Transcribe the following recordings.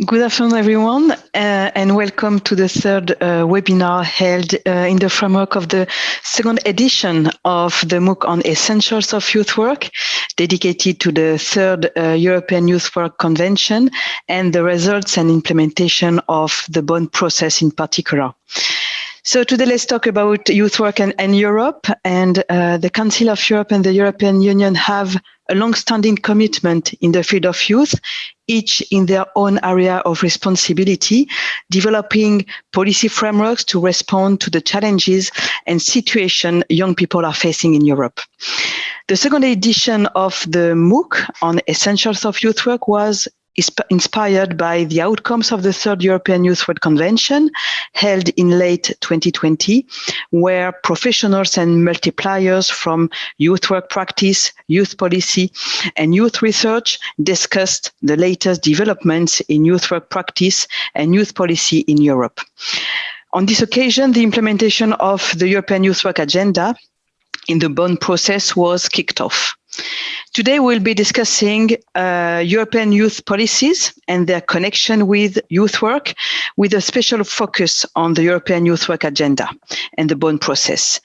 Good afternoon, everyone, and welcome to the third webinar held in the framework of the second edition of the MOOC on Essentials of Youth Work, dedicated to the third European Youth Work Convention and the results and implementation of the Bonn process in particular. So today let's talk about youth work and Europe, and the Council of Europe and the European Union have a long-standing commitment in the field of youth, each in their own area of responsibility, developing policy frameworks to respond to the challenges and situation young people are facing in Europe. The second edition of the MOOC on Essentials of Youth Work was inspired by the outcomes of the third European Youth Work Convention held in late 2020, where professionals and multipliers from youth work practice, youth policy, and youth research discussed the latest developments in youth work practice and youth policy in Europe. On this occasion, the implementation of the European Youth Work Agenda in the Bonn process was kicked off. Today we'll be discussing European youth policies and their connection with youth work, with a special focus on the European Youth Work Agenda and the Bonn process.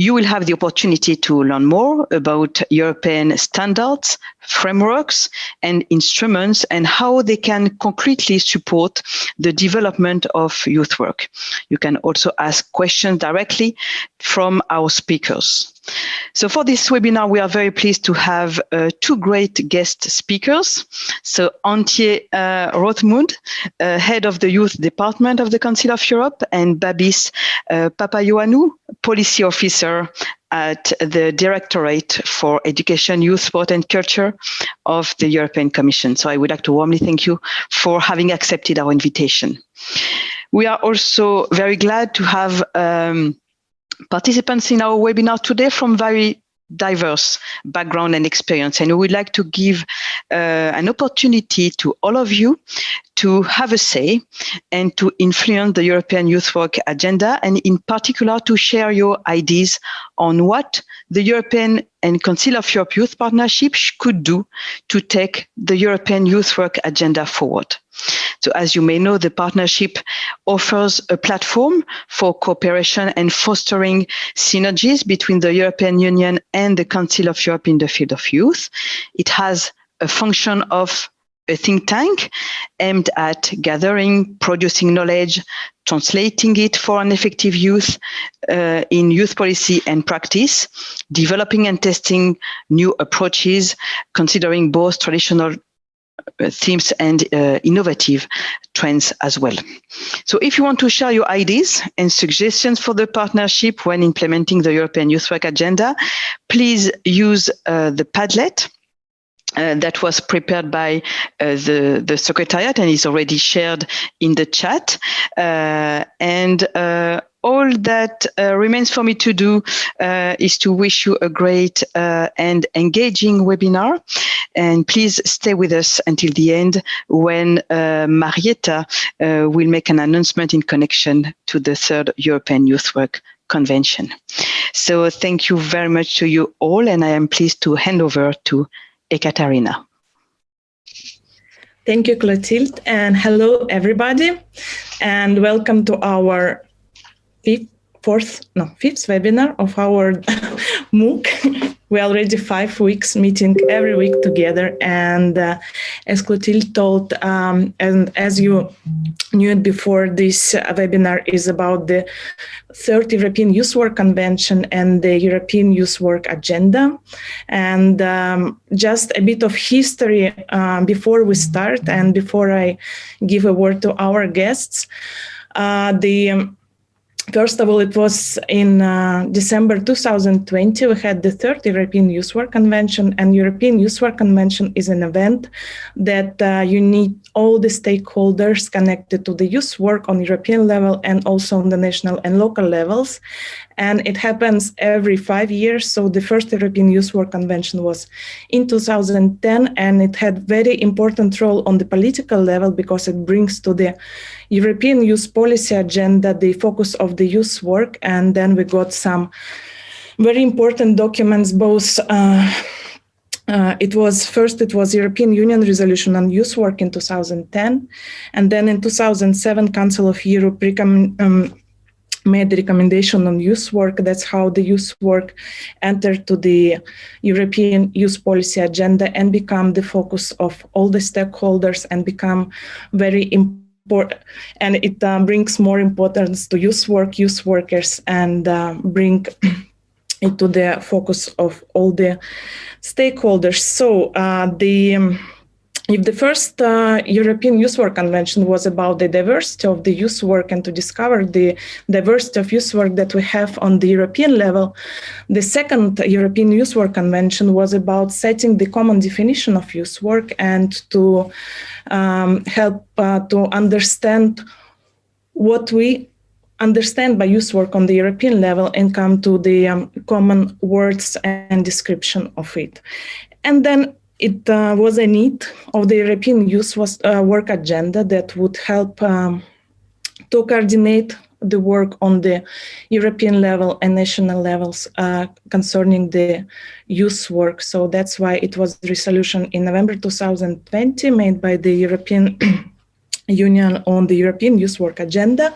You will have the opportunity to learn more about European standards, frameworks, and instruments, and how they can concretely support the development of youth work. You can also ask questions directly from our speakers. So for this webinar, we are very pleased to have two great guest speakers. So Antje Rothemund, head of the Youth Department of the Council of Europe, and Babis Papaioannou, policy officer at the Directorate for Education, Youth, Sport and Culture of the European Commission. So I would like to warmly thank you for having accepted our invitation. We are also very glad to have participants in our webinar today from very diverse background and experience. And we would like to give an opportunity to all of you to have a say and to influence the European Youth Work Agenda, and in particular to share your ideas on what the European and Council of Europe Youth Partnership could do to take the European Youth Work Agenda forward. So as you may know, the partnership offers a platform for cooperation and fostering synergies between the European Union and the Council of Europe in the field of youth. It has a function of a think tank aimed at gathering, producing knowledge, translating it for an effective youth in youth policy and practice, developing and testing new approaches, considering both traditional themes and innovative trends as well. So if you want to share your ideas and suggestions for the partnership when implementing the European Youth Work Agenda, please use the Padlet that was prepared by the Secretariat and is already shared in the chat. All that remains for me to do is to wish you a great and engaging webinar. And please stay with us until the end when Marietta will make an announcement in connection to the third European Youth Work Convention. So thank you very much to you all, and I am pleased to hand over to Ekaterina. Thank you, Clotilde, and hello everybody, and welcome to our fifth webinar of our MOOC. We're already 5 weeks meeting every week together, and as Clotilde told, and as you knew it before, this webinar is about the third European Youth Work Convention and the European Youth Work Agenda. And just a bit of history before we start and before I give a word to our guests. First of all, it was in December 2020, we had the third European Youth Work Convention, and European Youth Work Convention is an event that you need all the stakeholders connected to the youth work on European level and also on the national and local levels. And it happens every 5 years. So the first European Youth Work Convention was in 2010, and it had very important role on the political level because it brings to the European Youth Policy Agenda the focus of the youth work. And then we got some very important documents, both It was European Union resolution on youth work in 2010, and then in 2007, Council of Europe made the recommendation on youth work. That's how the youth work entered to the European youth policy agenda and become the focus of all the stakeholders and become very important. And it brings more importance to youth work, youth workers, and bring it to the focus of all the stakeholders. So if the first European Youth Work Convention was about the diversity of the youth work and to discover the diversity of youth work that we have on the European level, the second European Youth Work Convention was about setting the common definition of youth work and to help to understand what we understand by youth work on the European level and come to the common words and description of it. And then it was a need of the European Youth Work Agenda that would help to coordinate the work on the European level and national levels concerning the youth work. So that's why it was the resolution in November 2020 made by the European Union on the European Youth Work Agenda.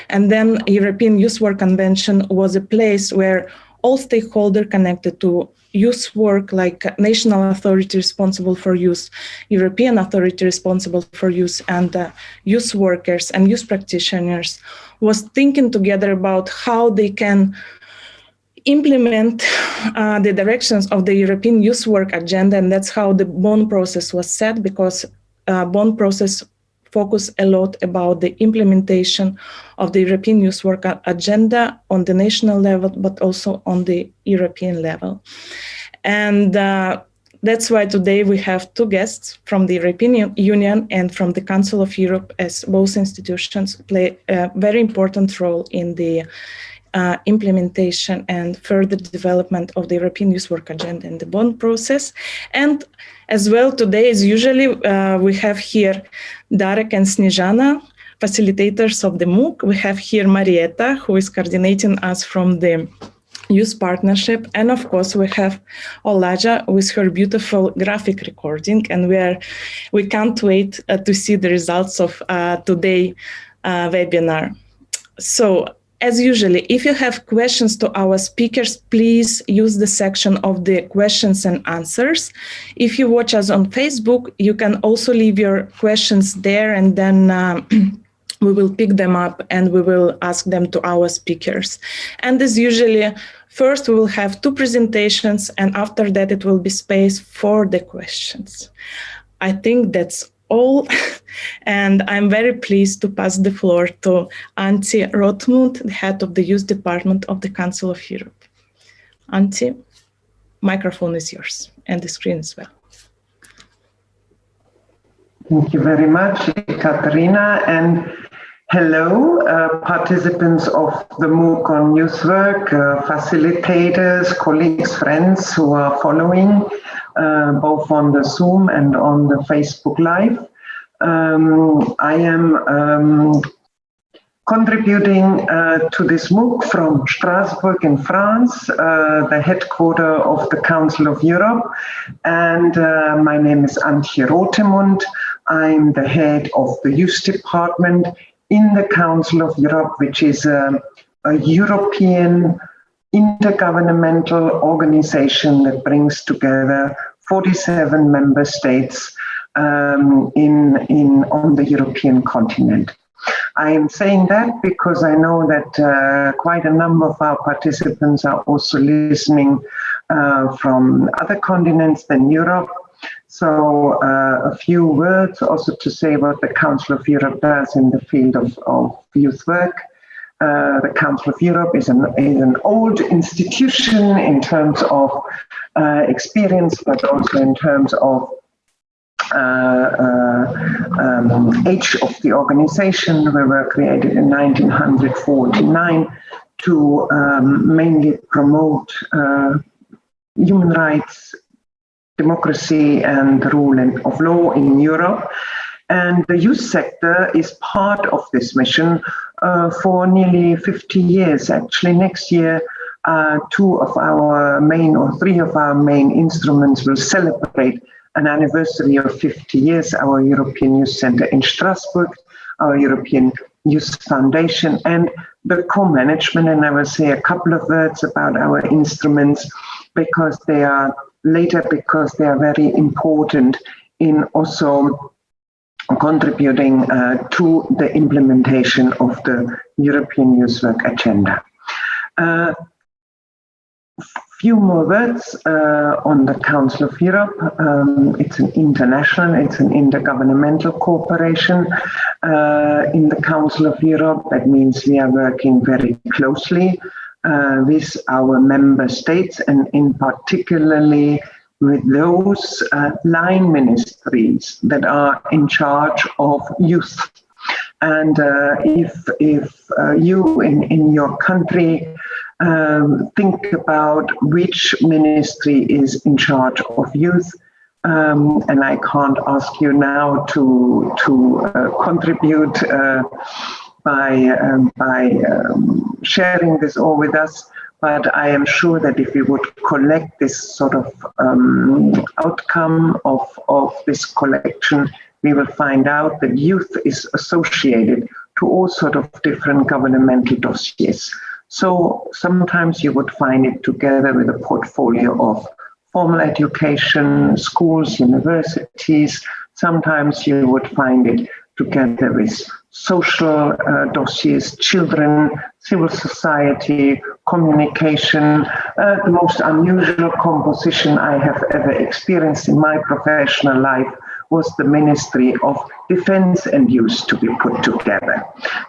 And then European Youth Work Convention was a place where all stakeholders connected to youth work, like national authority responsible for youth, European authority responsible for youth, and youth workers and youth practitioners, was thinking together about how they can implement the directions of the European Youth Work Agenda. And that's how the Bonn process was set, because Bonn process focus a lot about the implementation of the European Youth Work Agenda on the national level, but also on the European level. And that's why today we have two guests from the European Union and from the Council of Europe, as both institutions play a very important role in the implementation and further development of the European Youth Work Agenda and the Bonn process. And as well, today, as usually, we have here Darek and Snezhana, facilitators of the MOOC. We have here Marietta, who is coordinating us from the Youth Partnership. And of course, we have Olaja with her beautiful graphic recording. And we can't wait to see the results of today's webinar. So, as usually, if you have questions to our speakers, please use the section of the questions and answers. If you watch us on Facebook, you can also leave your questions there, and then we will pick them up and we will ask them to our speakers. And as usually, first we will have two presentations, and after that it will be space for the questions. I think that's all, and I'm very pleased to pass the floor to Antje Rothemund, the head of the Youth Department of the Council of Europe. Antje, microphone is yours, and the screen as well. Thank you very much, Katarina, and hello, participants of the MOOC on youth work, facilitators, colleagues, friends who are following both on the Zoom and on the Facebook Live. I am contributing to this MOOC from Strasbourg in France, the headquarters of the Council of Europe. And my name is Antje Rothemund. I'm the head of the Youth Department in the Council of Europe, which is a European intergovernmental organization that brings together 47 member states on the European continent. I am saying that because I know that quite a number of our participants are also listening from other continents than Europe. So a few words also to say what the Council of Europe does in the field of youth work. The Council of Europe is an old institution in terms of experience, but also in terms of age of the organization. We were created in 1949 to mainly promote human rights, democracy, and the rule of law in Europe. And the youth sector is part of this mission for nearly 50 years. Actually, next year, three of our main instruments will celebrate an anniversary of 50 years, our European Youth Center in Strasbourg, our European Youth Foundation, and the co-management. And I will say a couple of words about our instruments because they are very important in also contributing to the implementation of the European Youth Work Agenda. Few more words on the Council of Europe. It's an intergovernmental cooperation in the Council of Europe. That means we are working very closely with our member states, and in particularly with those line ministries that are in charge of youth. And if you in your country think about which ministry is in charge of youth, and I can't ask you now to contribute by sharing this all with us, but I am sure that if we would collect this sort of outcome of this collection, we will find out that youth is associated to all sorts of different governmental dossiers. So sometimes you would find it together with a portfolio of formal education, schools, universities. Sometimes you would find it together with social dossiers, children, civil society, communication. The most unusual composition I have ever experienced in my professional life was the Ministry of Defense and Youth to be put together.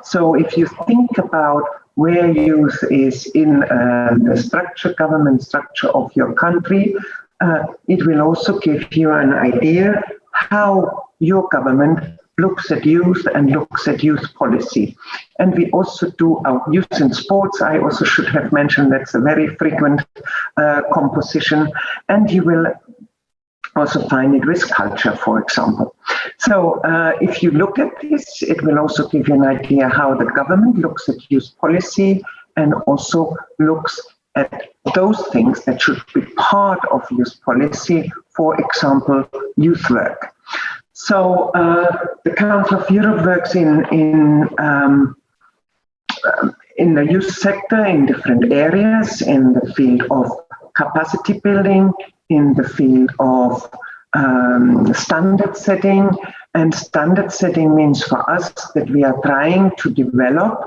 So if you think about where youth is in the government structure of your country, it will also give you an idea how your government looks at youth and looks at youth policy. And we also do our youth in sports. I also should have mentioned that's a very frequent composition. And you will also find it with culture, for example. So if you look at this, it will also give you an idea how the government looks at youth policy and also looks at those things that should be part of youth policy, for example, youth work. So the Council of Europe works in the youth sector in different areas, in the field of capacity building, in the field of standard setting. And standard setting means for us that we are trying to develop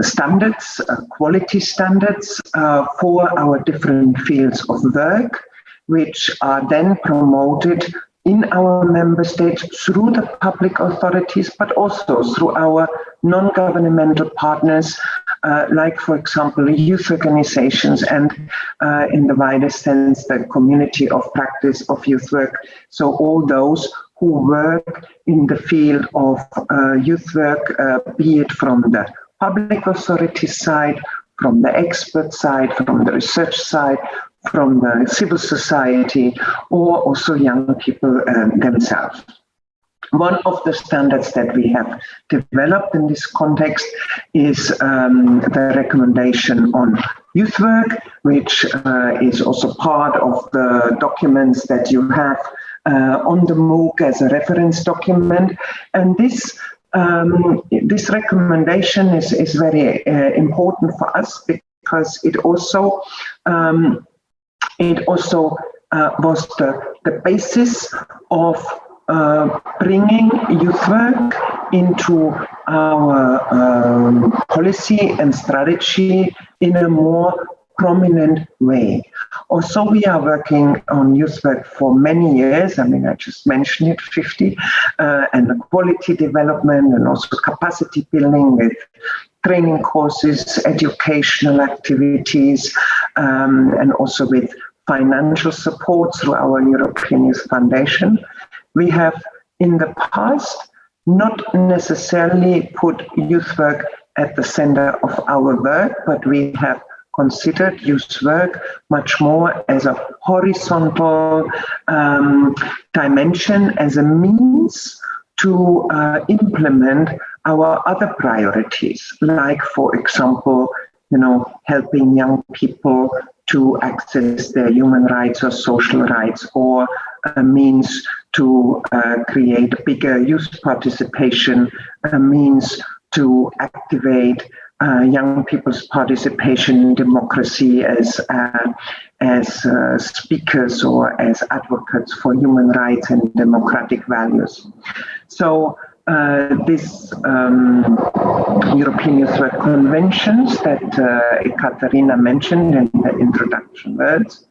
standards, quality standards for our different fields of work, which are then promoted in our member states through the public authorities, but also through our non-governmental partners, like, for example, youth organizations and in the widest sense, the community of practice of youth work. So all those who work in the field of youth work, be it from the public authority side, from the expert side, from the research side, from the civil society, or also young people themselves. One of the standards that we have developed in this context is the recommendation on youth work, which is also part of the documents that you have on the MOOC as a reference document. And this recommendation is very important for us because it also was the basis of bringing youth work into our policy and strategy in a more prominent way. Also, we are working on youth work for many years. I mean, I just mentioned it, 50, and quality development and also capacity building with training courses, educational activities, and also with financial support through our European Youth Foundation. We have in the past not necessarily put youth work at the center of our work, but we have considered youth work much more as a horizontal dimension, as a means to implement our other priorities, like, for example, helping young people to access their human rights or social rights, or a means to create bigger youth participation, a means to activate young people's participation in democracy as speakers or as advocates for human rights and democratic values. So this European Youth Work Conventions that Ekaterina mentioned in the introduction words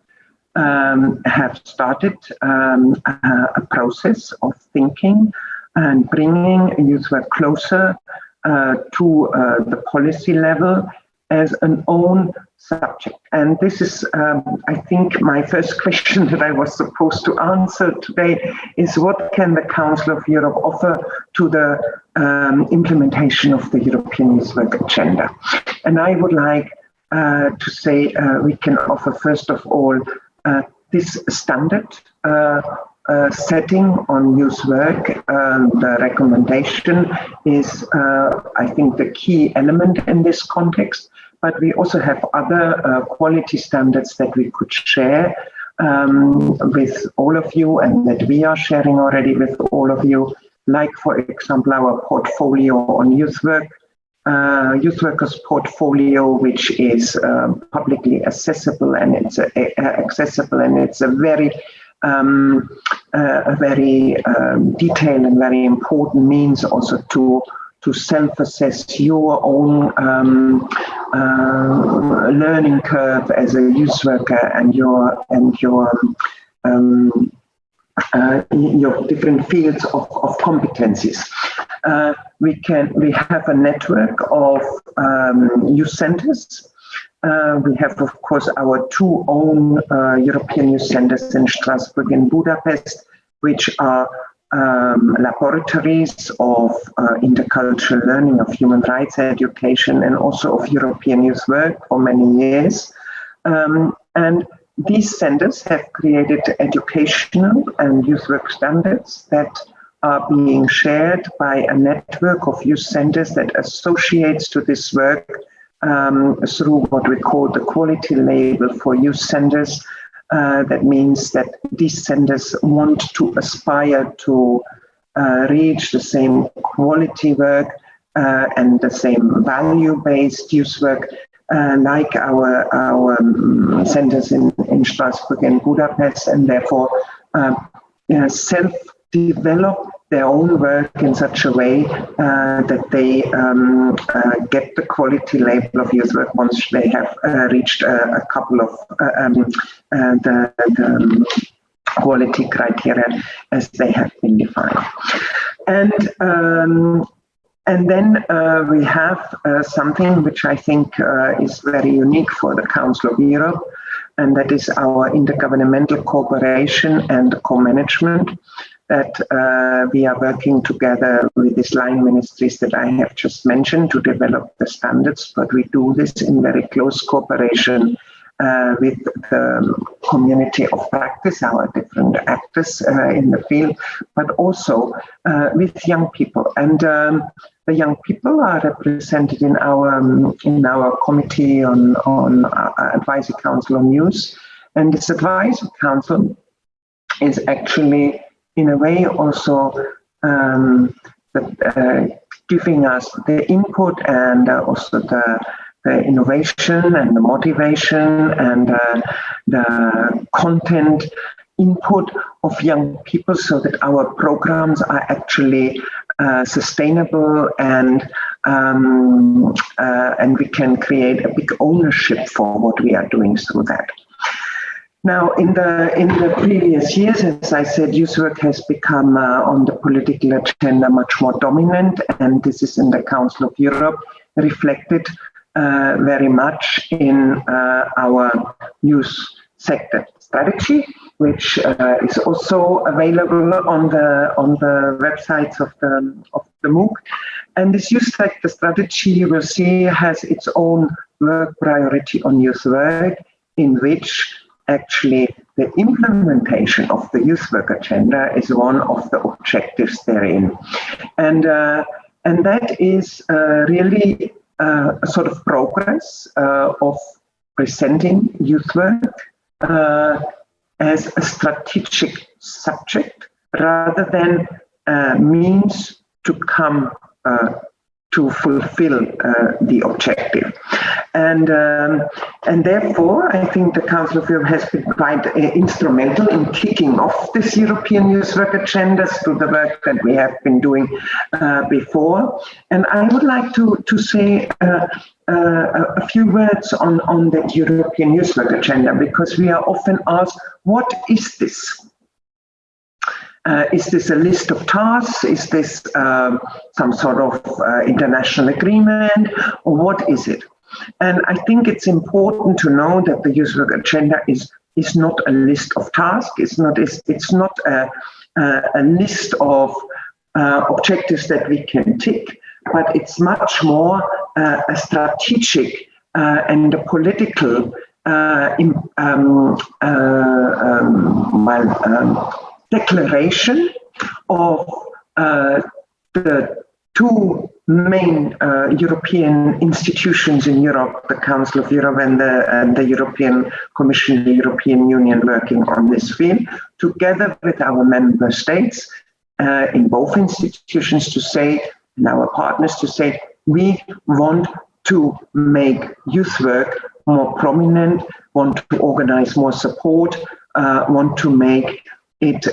have started a process of thinking and bringing youth work closer to the policy level as an own subject. And this is, I think, my first question that I was supposed to answer today is what can the Council of Europe offer to the implementation of the European Youth Work Agenda? And I would like to say we can offer, first of all, this standard setting on youth work. The recommendation is, I think, the key element in this context. But we also have other quality standards that we could share with all of you, and that we are sharing already with all of you, like, for example, our portfolio on youth work, youth workers portfolio, which is publicly accessible, and it's a very detailed and very important means also to self-assess your own learning curve as a youth worker and your different fields of competencies. We have a network of youth centers. We have, of course, our two own European youth centers in Strasbourg and Budapest, which are laboratories of intercultural learning of human rights education and also of European youth work for many years. And these centers have created educational and youth work standards that are being shared by a network of youth centers that associates to this work through what we call the quality label for youth centers. That means that these centers want to aspire to reach the same quality work and the same value-based youth work like our centers in Strasbourg and Budapest, and therefore self-develop their own work in such a way that they get the quality label of youth work once they have reached a couple of the quality criteria as they have been defined. And then we have something which I think is very unique for the Council of Europe, and that is our intergovernmental cooperation and co-management, that we are working together with these line ministries that I have just mentioned to develop the standards, but we do this in very close cooperation with the community of practice, our different actors in the field, but also with young people. And the young people are represented in our committee on Advisory Council on Youth. And this Advisory Council is actually, in a way, also giving us the input and also the innovation and the motivation and the content input of young people, so that our programs are actually sustainable and we can create a big ownership for what we are doing through that. Now, in the previous years, as I said, youth work has become on the political agenda much more dominant, and this is in the Council of Europe reflected very much in our youth sector strategy, which is also available on the websites of the MOOC. And this youth sector strategy, you will see, has its own work priority on youth work, in which actually the implementation of the youth work agenda is one of the objectives therein. And that is really a sort of progress of presenting youth work as a strategic subject rather than means to come to fulfill the objective. And therefore, I think the Council of Europe has been quite instrumental in kicking off this European Youth Work agenda through the work that we have been doing before. And I would like to say a few words on that European Youth Work agenda, because we are often asked, what is this? Is this a list of tasks? Is this some sort of international agreement? Or what is it? And I think it's important to know that the Youth Work agenda is not a list of tasks. It's not a list of objectives that we can tick, but it's much more a strategic and a political declaration of the two main European institutions in Europe, the Council of Europe and the European Commission, the European Union, working on this field, together with our member states in both institutions to say, and our partners to say, we want to make youth work more prominent, want to organize more support, want to make it,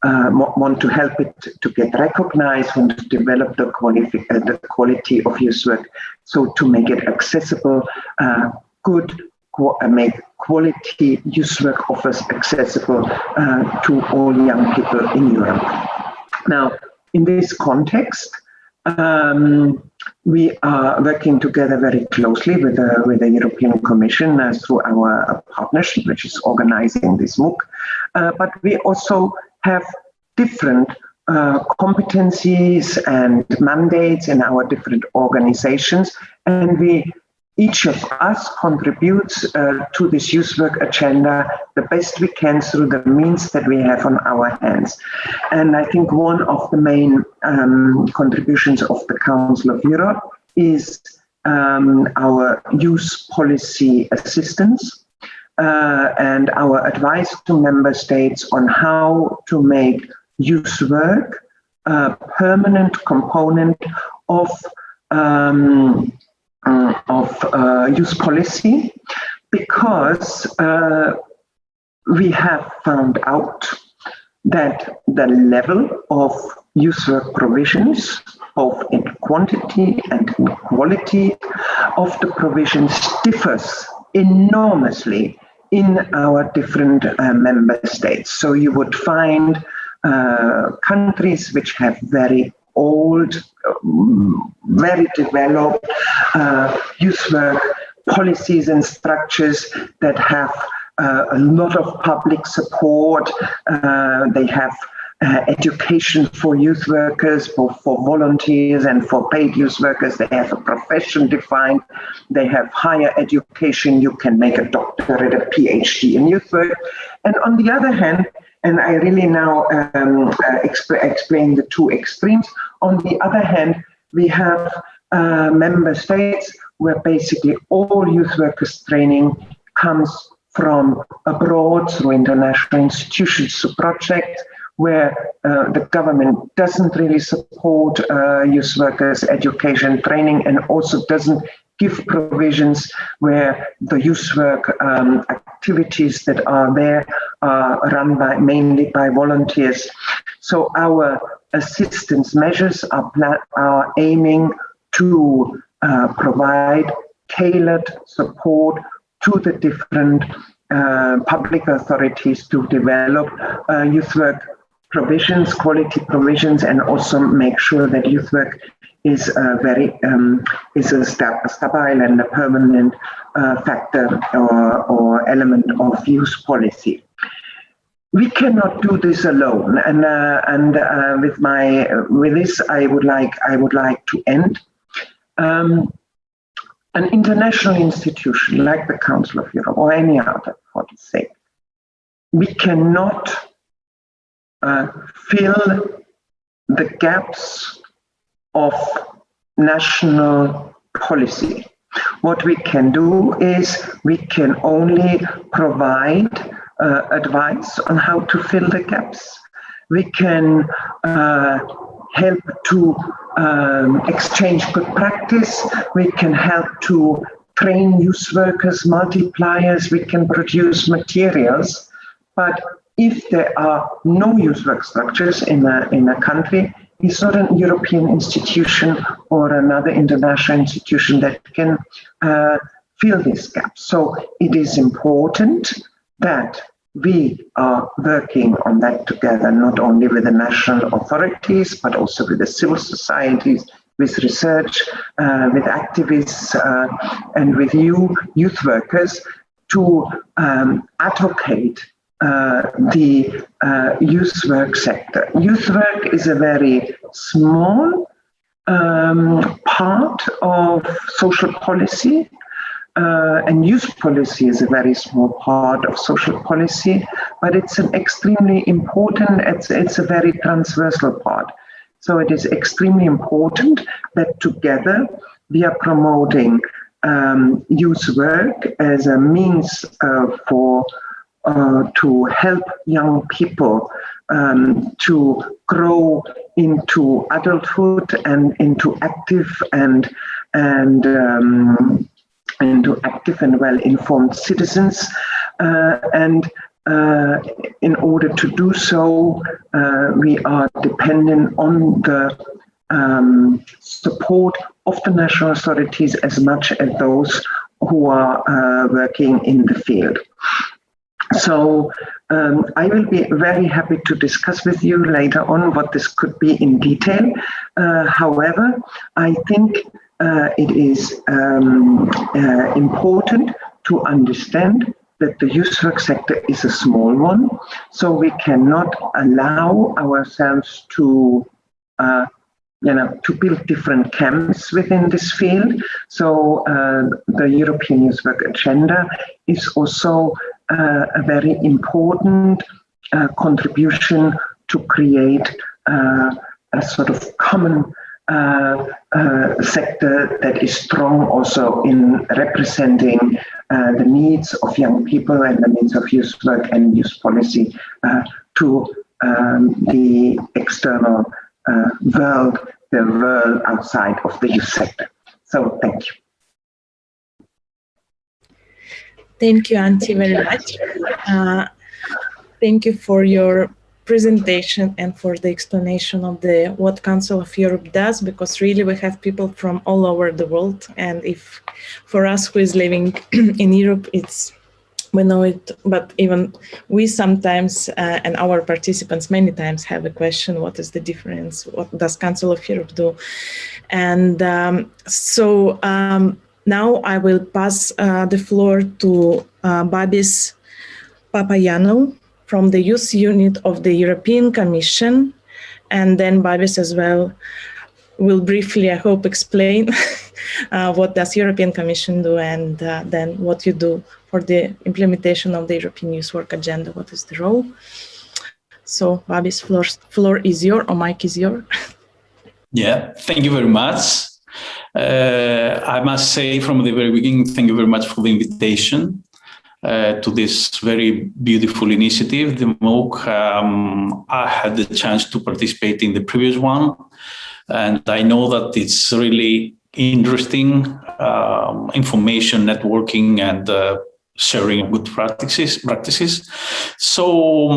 want to help it to get recognized, want to develop the quality of youth work, so to make it accessible, make quality youth work offers accessible to all young people in Europe. Now, in this context, we are working together very closely with the European Commission through our partnership, which is organizing this MOOC. But we also have different competencies and mandates in our different organizations, and each of us contributes to this youth work agenda the best we can through the means that we have on our hands. And I think one of the main contributions of the Council of Europe is our youth policy assistance and our advice to member states on how to make youth work a permanent component of youth policy, because we have found out that the level of youth work provisions, both in quantity and in quality of the provisions, differs enormously in our different member states. So you would find countries which have very old, very developed youth work policies and structures that have a lot of public support. They have education for youth workers, both for volunteers and for paid youth workers. They have a profession defined. They have higher education. You can make a doctorate, a PhD in youth work. And on the other hand, and I really now explain the two extremes. On the other hand, we have member states where basically all youth workers training comes from abroad through international institutions, through projects where the government doesn't really support youth workers' education training, and also doesn't give provisions where the youth work activities that are there are run mainly by volunteers. So our assistance measures are aiming to provide tailored support to the different public authorities to develop youth work provisions, quality provisions, and also make sure that youth work is a stable and a permanent factor or element of youth policy. We cannot do this alone, and with this I would like to end. An international institution like the Council of Europe or any other, for the sake, we cannot fill the gaps of national policy. What we can do is we can only provide advice on how to fill the gaps. We can help to exchange good practice. We can help to train youth workers, multipliers. We can produce materials. But if there are no youth work structures in a country, it's not an European institution or another international institution that can fill this gap. So it is important that we are working on that together, not only with the national authorities, but also with the civil societies, with research, with activists, and with youth workers to advocate the youth work sector. Youth work is a very small part of social policy, and youth policy is a very small part of social policy, but it's an extremely important, it's a very transversal part. So it is extremely important that together we are promoting youth work as a means to help young people to grow into adulthood and into active and well-informed citizens. And in order to do so, we are dependent on the support of the national authorities as much as those who are working in the field. So I will be very happy to discuss with you later on what this could be in detail. However, I think it is important to understand that the youth work sector is a small one, so we cannot allow ourselves to build different camps within this field. So the European Youth Work Agenda is also a very important contribution to create a sort of common sector that is strong also in representing the needs of young people and the needs of youth work and youth policy to the external world, the world outside of the youth sector. So thank you. Thank you, Antje, very much. Thank you for your presentation and for the explanation of what Council of Europe does, because really we have people from all over the world, and if for us who is living in Europe, we know it, but even we sometimes and our participants many times have a question: what is the difference? What does Council of Europe do? And now I will pass the floor to Babis Papagiannou from the Youth Unit of the European Commission, and then Babis as well will briefly, I hope, explain what does European Commission do, and then what you do for the implementation of the European Youth Work Agenda. What is the role? So Babis, floor is yours, or mic is yours. Yeah, thank you very much. I must say from the very beginning, thank you very much for the invitation to this very beautiful initiative, the MOOC. I had the chance to participate in the previous one, and I know that it's really interesting information, networking, and sharing good practices. So,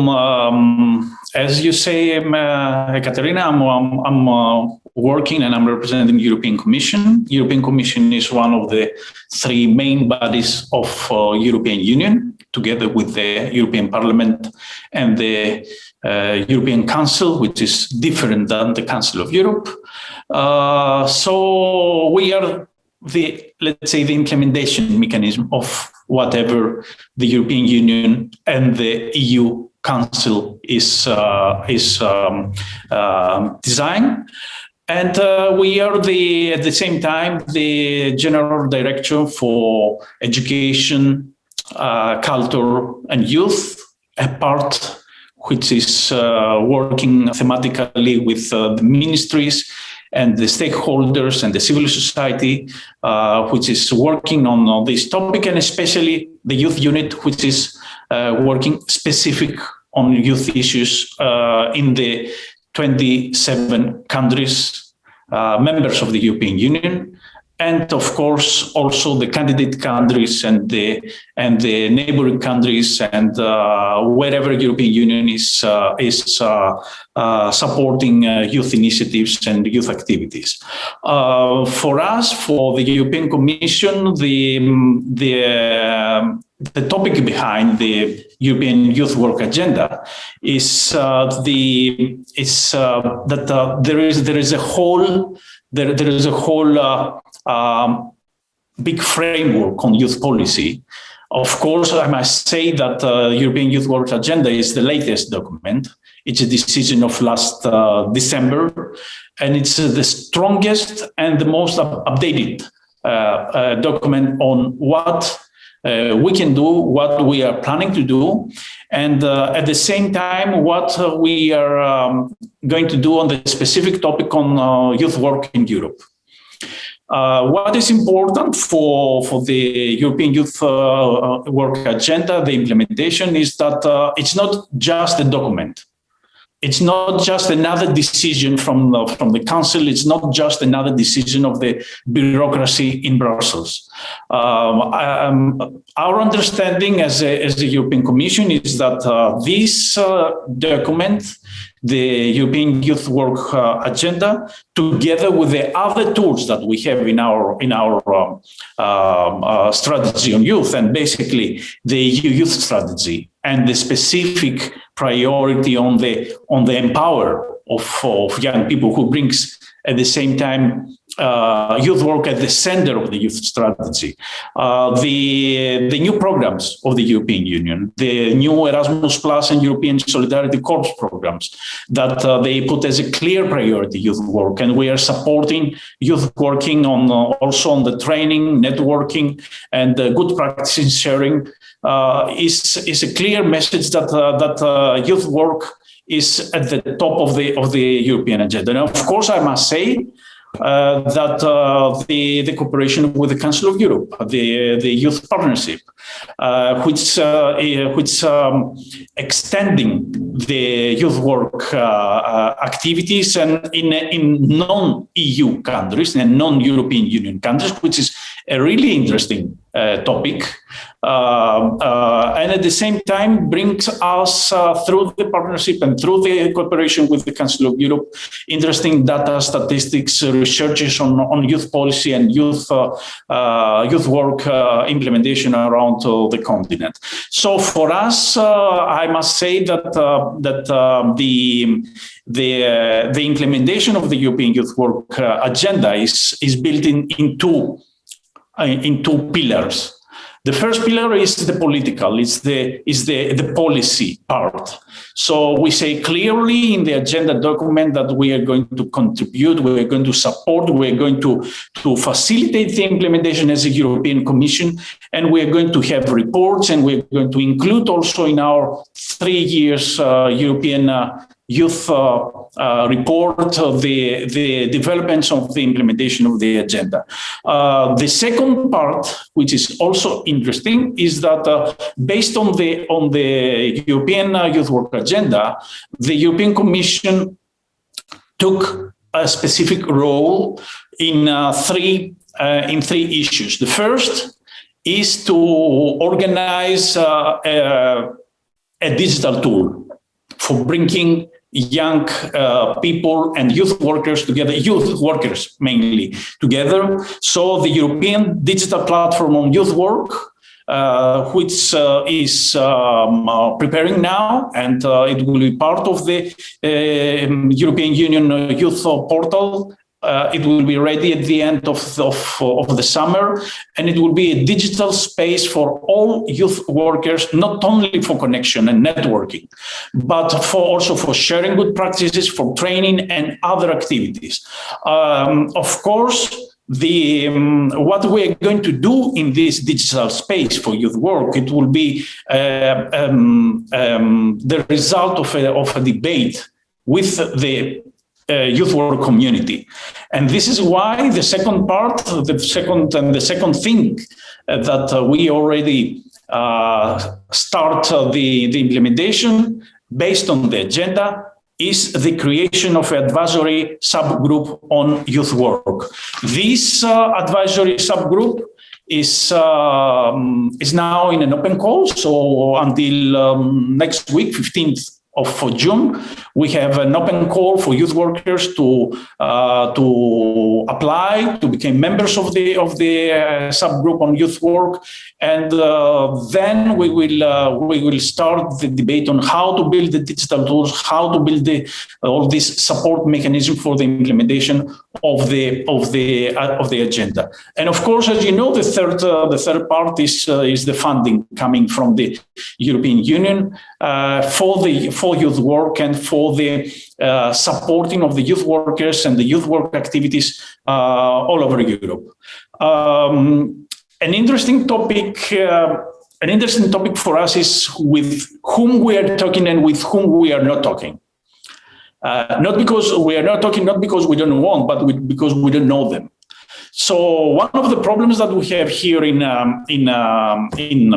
as you say, Ekaterina, I'm working and I'm representing the European Commission. European Commission is one of the three main bodies of European Union, together with the European Parliament and the European Council, which is different than the Council of Europe. So we are the implementation mechanism of whatever the European Union and the EU Council is designed. And we are at the same time, the General Director for Education, Culture and Youth, a part which is working thematically with the ministries and the stakeholders and the civil society, which is working on this topic, and especially the youth unit, which is working specific on youth issues in the 27 countries, members of the European Union, and of course also the candidate countries and the neighboring countries, and wherever European Union is supporting youth initiatives and youth activities. For us, for the European Commission, the topic behind the European Youth Work Agenda is that there is a whole big framework on youth policy. Of course, I must say that the European Youth Work Agenda is the latest document. It's a decision of last December, and it's the strongest and the most updated document on what we can do, what we are planning to do, and at the same time, what we are going to do on the specific topic on youth work in Europe. What is important for the European Youth Work Agenda, the implementation, is that it's not just a document. It's not just another decision from the Council. It's not just another decision of the bureaucracy in Brussels. Our understanding as a European Commission is that this document, the European Youth Work Agenda, together with the other tools that we have in our strategy on youth, and basically the EU Youth Strategy and the specific priority on the empower of young people, who brings at the same time youth work at the center of the youth strategy. The new programs of the European Union, the new Erasmus Plus and European Solidarity Corps programs that they put as a clear priority youth work, and we are supporting youth working on also on the training, networking, and good practices sharing is a clear message that youth work is at the top of the European agenda. And of course, I must say that the cooperation with the Council of Europe, the Youth Partnership, which extending the youth work activities and in non-EU countries and non-European Union countries, which is a really interesting topic, and at the same time brings us through the partnership and through the cooperation with the Council of Europe interesting data, statistics, researches on youth policy and youth work implementation around the continent. So for us, I must say that the implementation of the European Youth Work Agenda is built in two pillars. The first pillar is the political, is the policy part. So we say clearly in the agenda document that we are going to contribute, we are going to support, we are going to facilitate the implementation as a European Commission, and we are going to have reports, and we are going to include also in our 3 years European Youth report the developments of the implementation of the agenda. The second part, which is also interesting, is that based on the European Youth Work Agenda, the European Commission took a specific role in three issues. The first is to organize a digital tool for bringing young people and youth workers together, youth workers mainly together. So the European Digital Platform on Youth Work, which is preparing now, and it will be part of the European Union Youth Portal. It will be ready at the end of the summer, and it will be a digital space for all youth workers, not only for connection and networking, but also for sharing good practices, for training and other activities. Of course, what we are going to do in this digital space for youth work, it will be the result of a debate with the youth work community. And this is why the second part, the second thing that we already start the implementation based on the agenda is the creation of an advisory subgroup on youth work. This advisory subgroup is now in an open call. So until next week, 15th of June, we have an open call for youth workers to apply to become members of the subgroup on youth work, and then we will start the debate on how to build the digital tools, how to build all this support mechanism for the implementation of the agenda. And of course, as you know, the third part is the funding coming from the European Union for youth work and for the supporting of the youth workers and the youth work activities all over Europe. An interesting topic for us is with whom we are talking and with whom we are not talking. Not because we are not talking, not because we don't want, but because we don't know them. So one of the problems that we have here in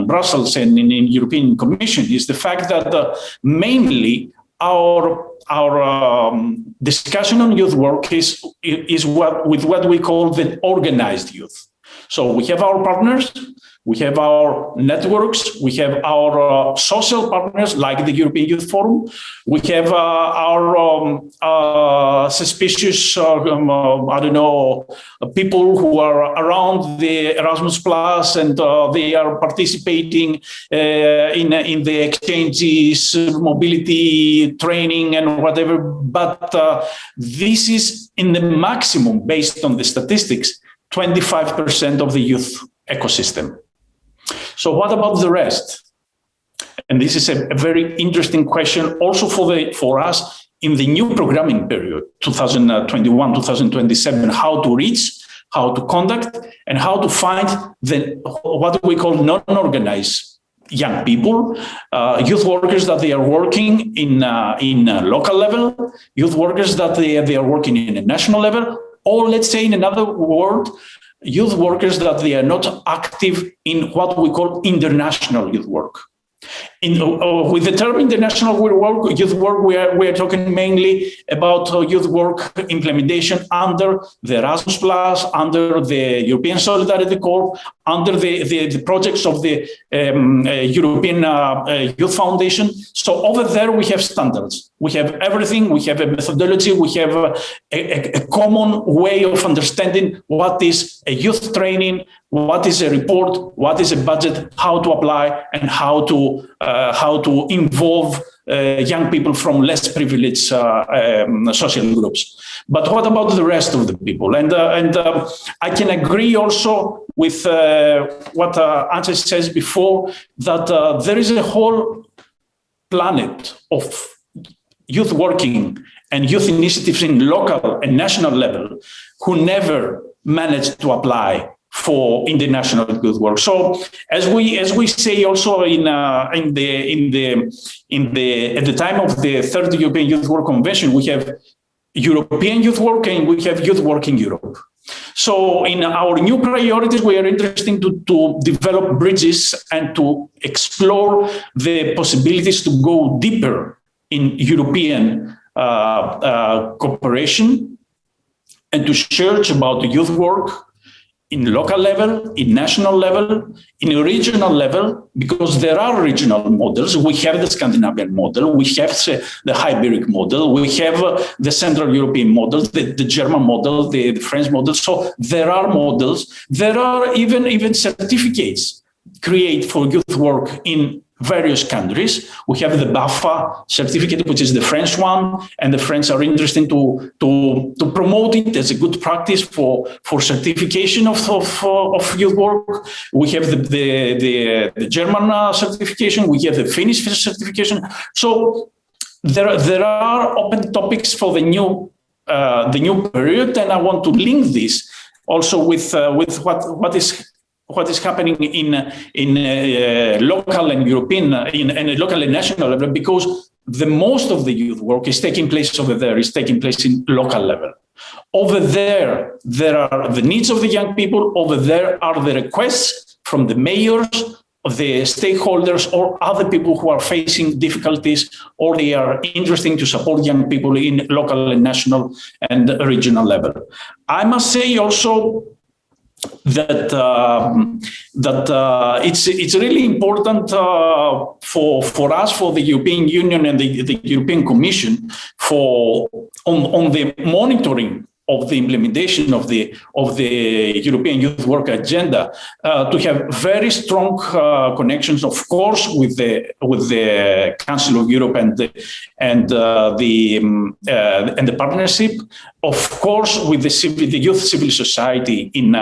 Brussels and in European Commission is the fact that mainly our discussion on youth work is what we call the organized youth. So we have our partners, we have our networks, we have our social partners like the European Youth Forum, we have our suspicious, people who are around the Erasmus Plus and they are participating in the exchanges, mobility, training and whatever. But this is in the maximum, based on the statistics, 25% of the youth ecosystem. So what about the rest? And this is a very interesting question also for us in the new programming period, 2021-2027, how to reach, how to conduct, and how to find what we call non-organized young people, youth workers that they are working in a local level, youth workers that they are working in a national level, or let's say in another word, youth workers that they are not active in what we call international youth work. With the term international youth work, we are talking mainly about youth work implementation under the Erasmus Plus, under the European Solidarity Corps, under the projects of the European Youth Foundation. So over there we have standards. We have everything. We have a methodology. We have a common way of understanding what is a youth training, what is a report, what is a budget, how to apply, and how to involve young people from less privileged social groups. But what about the rest of the people? And I can agree also with what Antje says before, that there is a whole planet of youth working and youth initiatives in local and national level who never managed to apply for international youth work. So as we say also at the time of the third European Youth Work Convention, we have European youth work and we have youth work in Europe. So in our new priorities, we are interested to develop bridges and to explore the possibilities to go deeper in European cooperation and to search about the youth work in local level, in national level, in a regional level, because there are regional models. We have the Scandinavian model, we have the Iberic model, we have the Central European model, the German model, the French model. So there are models. There are even certificates created for youth work in various countries. We have the BAFA certificate, which is the French one, and the French are interested to promote it as a good practice for certification of youth work. We have the German certification. We have the Finnish certification. So there are open topics for the new period, and I want to link this also with what is happening in local and European, in local and national level, because the most of the youth work is taking place over there, is taking place in local level. Over there are the needs of the young people. Over there are the requests from the mayors, the stakeholders, or other people who are facing difficulties, or they are interested to support young people in local and national and regional level. I must say also that it's really important for us, for the European Union and the European Commission, on the monitoring of the implementation of the European Youth Work Agenda, to have very strong connections, of course, with the Council of Europe and the partnership, of course, with the youth civil society in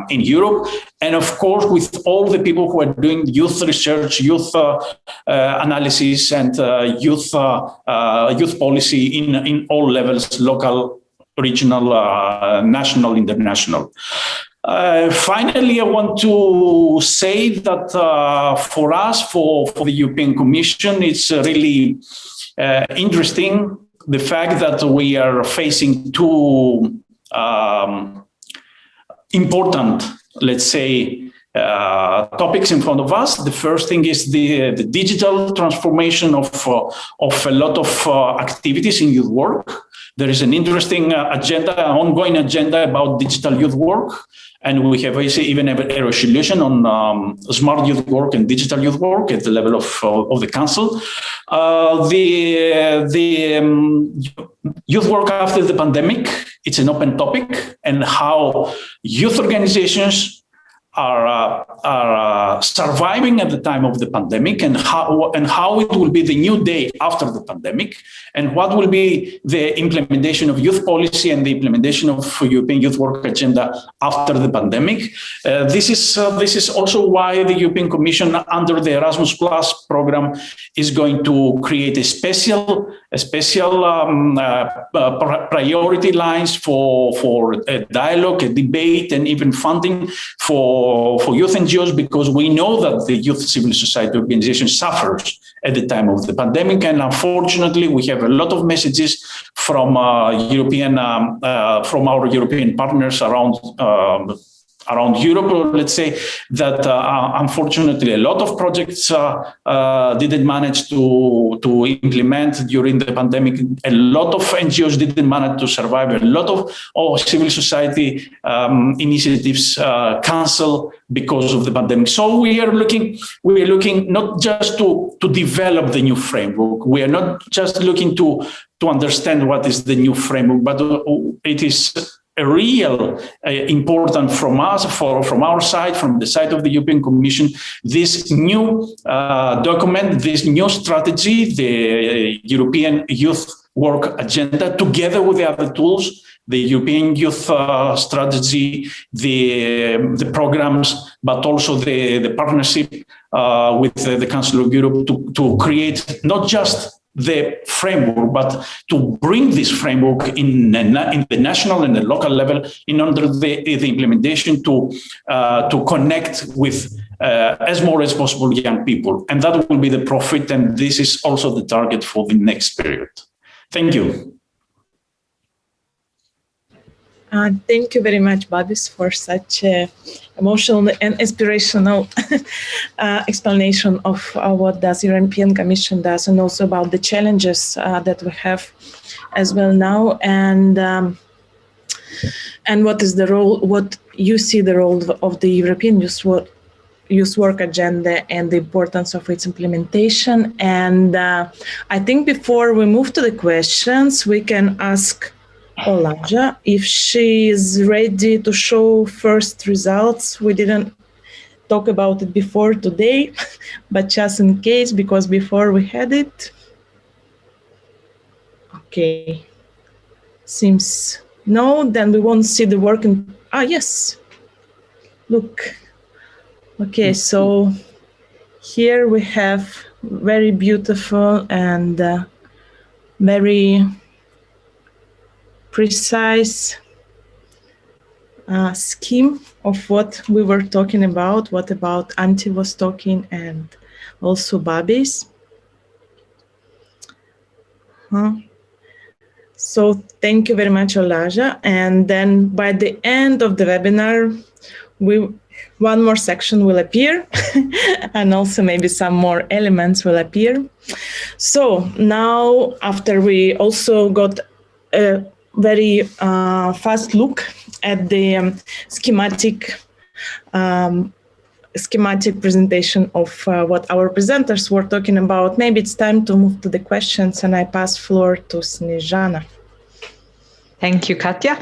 Europe, and of course with all the people who are doing youth research, youth analysis, and youth policy in all levels, local, regional, national, international. Finally, I want to say that for us, for the European Commission, it's really interesting the fact that we are facing two important, let's say, topics in front of us. The first thing is the digital transformation of a lot of activities in youth work. There is an interesting ongoing agenda about digital youth work, and we have even a resolution on smart youth work and digital youth work at the level of the Council. The youth work after the pandemic, it's an open topic, and how youth organizations are surviving at the time of the pandemic, and how it will be the new day after the pandemic, and what will be the implementation of youth policy and the implementation of European Youth Work Agenda after the pandemic. This is also why the European Commission, under the Erasmus Plus program, is going to create a special priority lines for a dialogue, a debate, and even funding for youth NGOs, because we know that the youth civil society organization suffers at the time of the pandemic, and unfortunately, we have a lot of messages from our European partners around Europe, let's say, that unfortunately a lot of projects didn't manage to implement during the pandemic. A lot of NGOs didn't manage to survive. A lot of civil society initiatives cancel because of the pandemic. So we are looking not just to develop the new framework. We are not just looking to understand what is the new framework, but it is a real important from us, from our side, from the side of the European Commission, this new document, this new strategy, the European Youth Work Agenda, together with the other tools, the European Youth Strategy, the programs, but also the partnership with the Council of Europe to create not just the framework, but to bring this framework in the national and the local level in order the implementation to connect with as more as possible young people. And that will be the profit. And this is also the target for the next period. Thank you. Thank you very much, Babis, for such emotional and inspirational explanation of what the European Commission does, and also about the challenges that we have as well now, and what is the role, what you see the role of the European Youth Work Agenda and the importance of its implementation. And I think before we move to the questions, we can ask Olaja if she is ready to show first results. We didn't talk about it before today, but just in case, because before we had it. Okay, seems no, then we won't see the work in, yes, look. Okay, so here we have very beautiful and very precise scheme of what we were talking about, what about Antje was talking, and also Babis. So thank you very much, Olaja. And then by the end of the webinar, one more section will appear and also maybe some more elements will appear. So now, after we also got a very fast look at the schematic presentation of what our presenters were talking about, maybe it's time to move to the questions, and I pass floor to Snezhana. Thank you, Katja.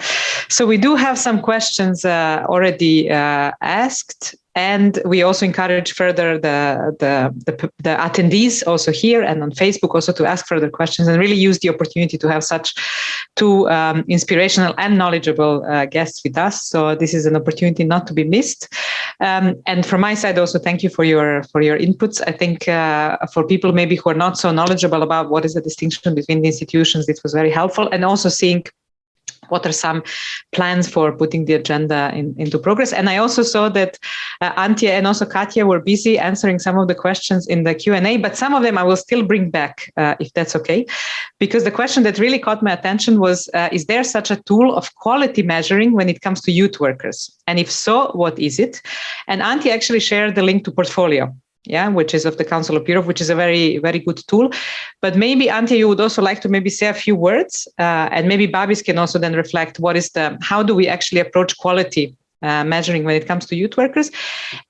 So we do have some questions already asked, and we also encourage further the attendees also here and on Facebook also to ask further questions and really use the opportunity to have such two inspirational and knowledgeable guests with us. So this is an opportunity not to be missed. And from my side also, thank you for your inputs. I think for people maybe who are not so knowledgeable about what is the distinction between the institutions, it was very helpful, and also seeing what are some plans for putting the agenda into progress. And I also saw that Antje and also Katja were busy answering some of the questions in the Q&A, but some of them I will still bring back, if that's okay. Because the question that really caught my attention was, is there such a tool of quality measuring when it comes to youth workers? And if so, what is it? And Antje actually shared the link to Portfolio, which is of the Council of Europe, which is a very, very good tool. But maybe, Antje, you would also like to maybe say a few words, and maybe Babis can also then reflect how do we actually approach quality measuring when it comes to youth workers,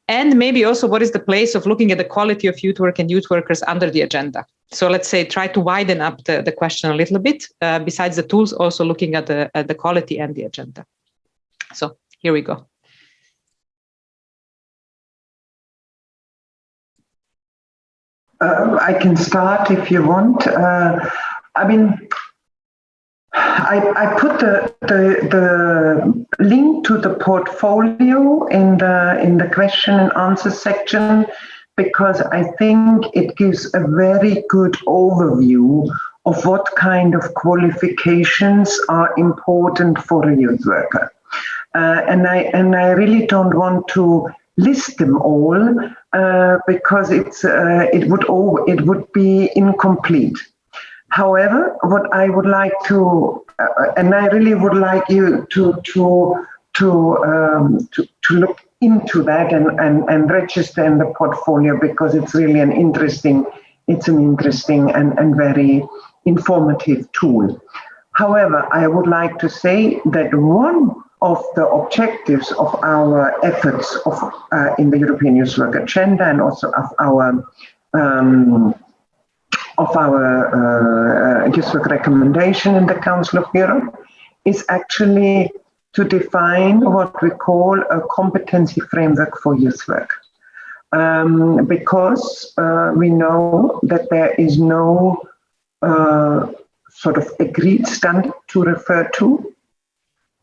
and maybe also what is the place of looking at the quality of youth work and youth workers under the agenda. So let's say try to widen up the question a little bit, besides the tools, also looking at the quality and the agenda. So here we go. I can start if you want. I put the link to the portfolio in the question and answer section because I think it gives a very good overview of what kind of qualifications are important for a youth worker. And I really don't want to list them all because it would be incomplete. However, what I would like to, and I really would like you to look into that and register in the portfolio because it's really an interesting and very informative tool. However, I would like to say that one of the objectives of our efforts in the European Youth Work Agenda and also of our Youth Work recommendation in the Council of Europe is actually to define what we call a competency framework for youth work. Because we know that there is no sort of agreed standard to refer to.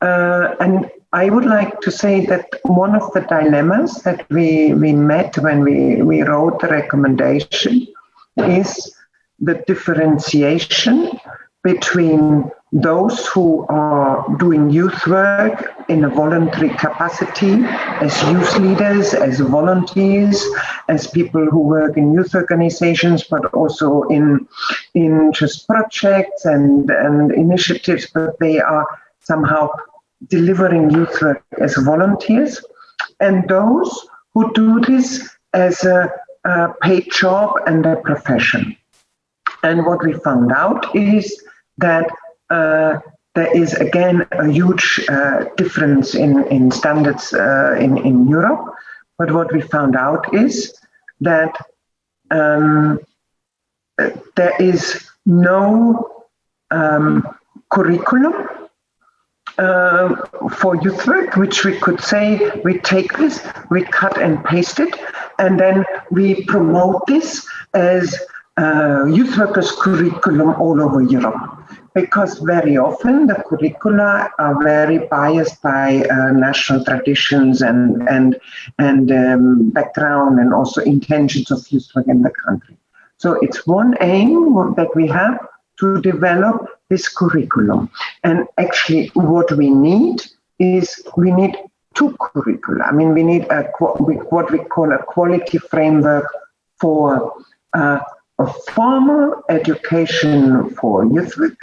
And I would like to say that one of the dilemmas that we met when we wrote the recommendation is the differentiation between those who are doing youth work in a voluntary capacity as youth leaders, as volunteers, as people who work in youth organizations, but also in just projects and initiatives, but they are somehow delivering youth work as volunteers, and those who do this as a paid job and a profession. And what we found out is that there is again a huge difference in standards in Europe. But what we found out is that there is no curriculum for youth work, which we could say we take this, we cut and paste it, and then we promote this as youth workers curriculum all over Europe. Because very often the curricula are very biased by national traditions and background and also intentions of youth work in the country. So it's one aim that we have to develop this curriculum. And actually what we need is we need two curricula. I mean, we need what we call a quality framework for a formal education for youth work,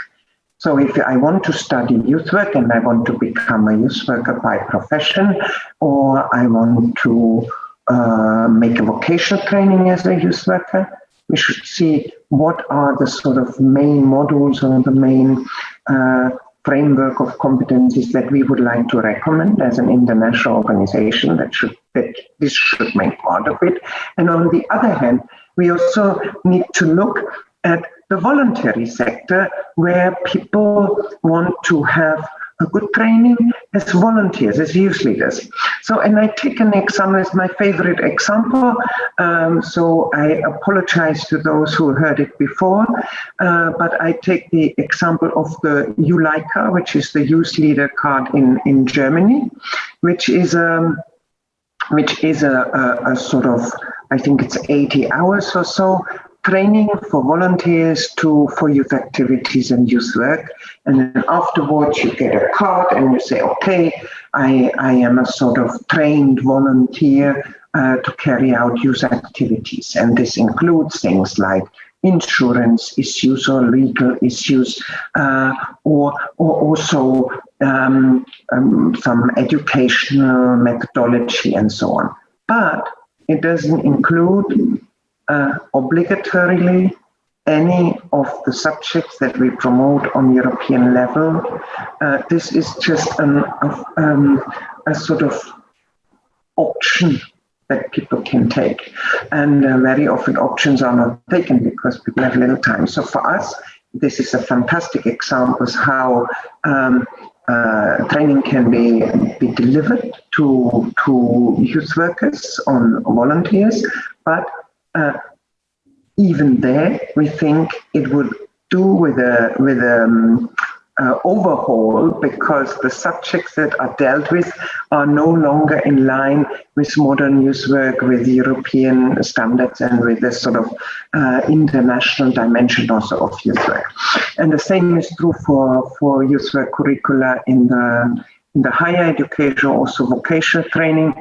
So if I want to study youth work and I want to become a youth worker by profession, or I want to make a vocational training as a youth worker, we should see what are the sort of main modules or the main framework of competencies that we would like to recommend as an international organization that this should make part of it. And on the other hand, we also need to look at the voluntary sector where people want to have a good training as volunteers, as youth leaders. So, and I take an example as my favorite example. So I apologize to those who heard it before, but I take the example of the ULICA, which is the Youth Leader Card in Germany, which is a sort of, I think it's 80 hours or so, training for volunteers for youth activities and youth work. And then afterwards you get a card and you say, okay, I am a sort of trained volunteer to carry out youth activities. And this includes things like insurance issues or legal issues, or also some educational methodology and so on. But it doesn't include obligatorily any of the subjects that we promote on European level. This is just a sort of option that people can take. And very often options are not taken because people have little time. So for us, this is a fantastic example of how training can be delivered to youth workers on volunteers, but even there, we think it would do with a overhaul, because the subjects that are dealt with are no longer in line with modern youth work, with European standards, and with this sort of international dimension also of youth work. And the same is true for youth work curricula in the higher education, also vocational training.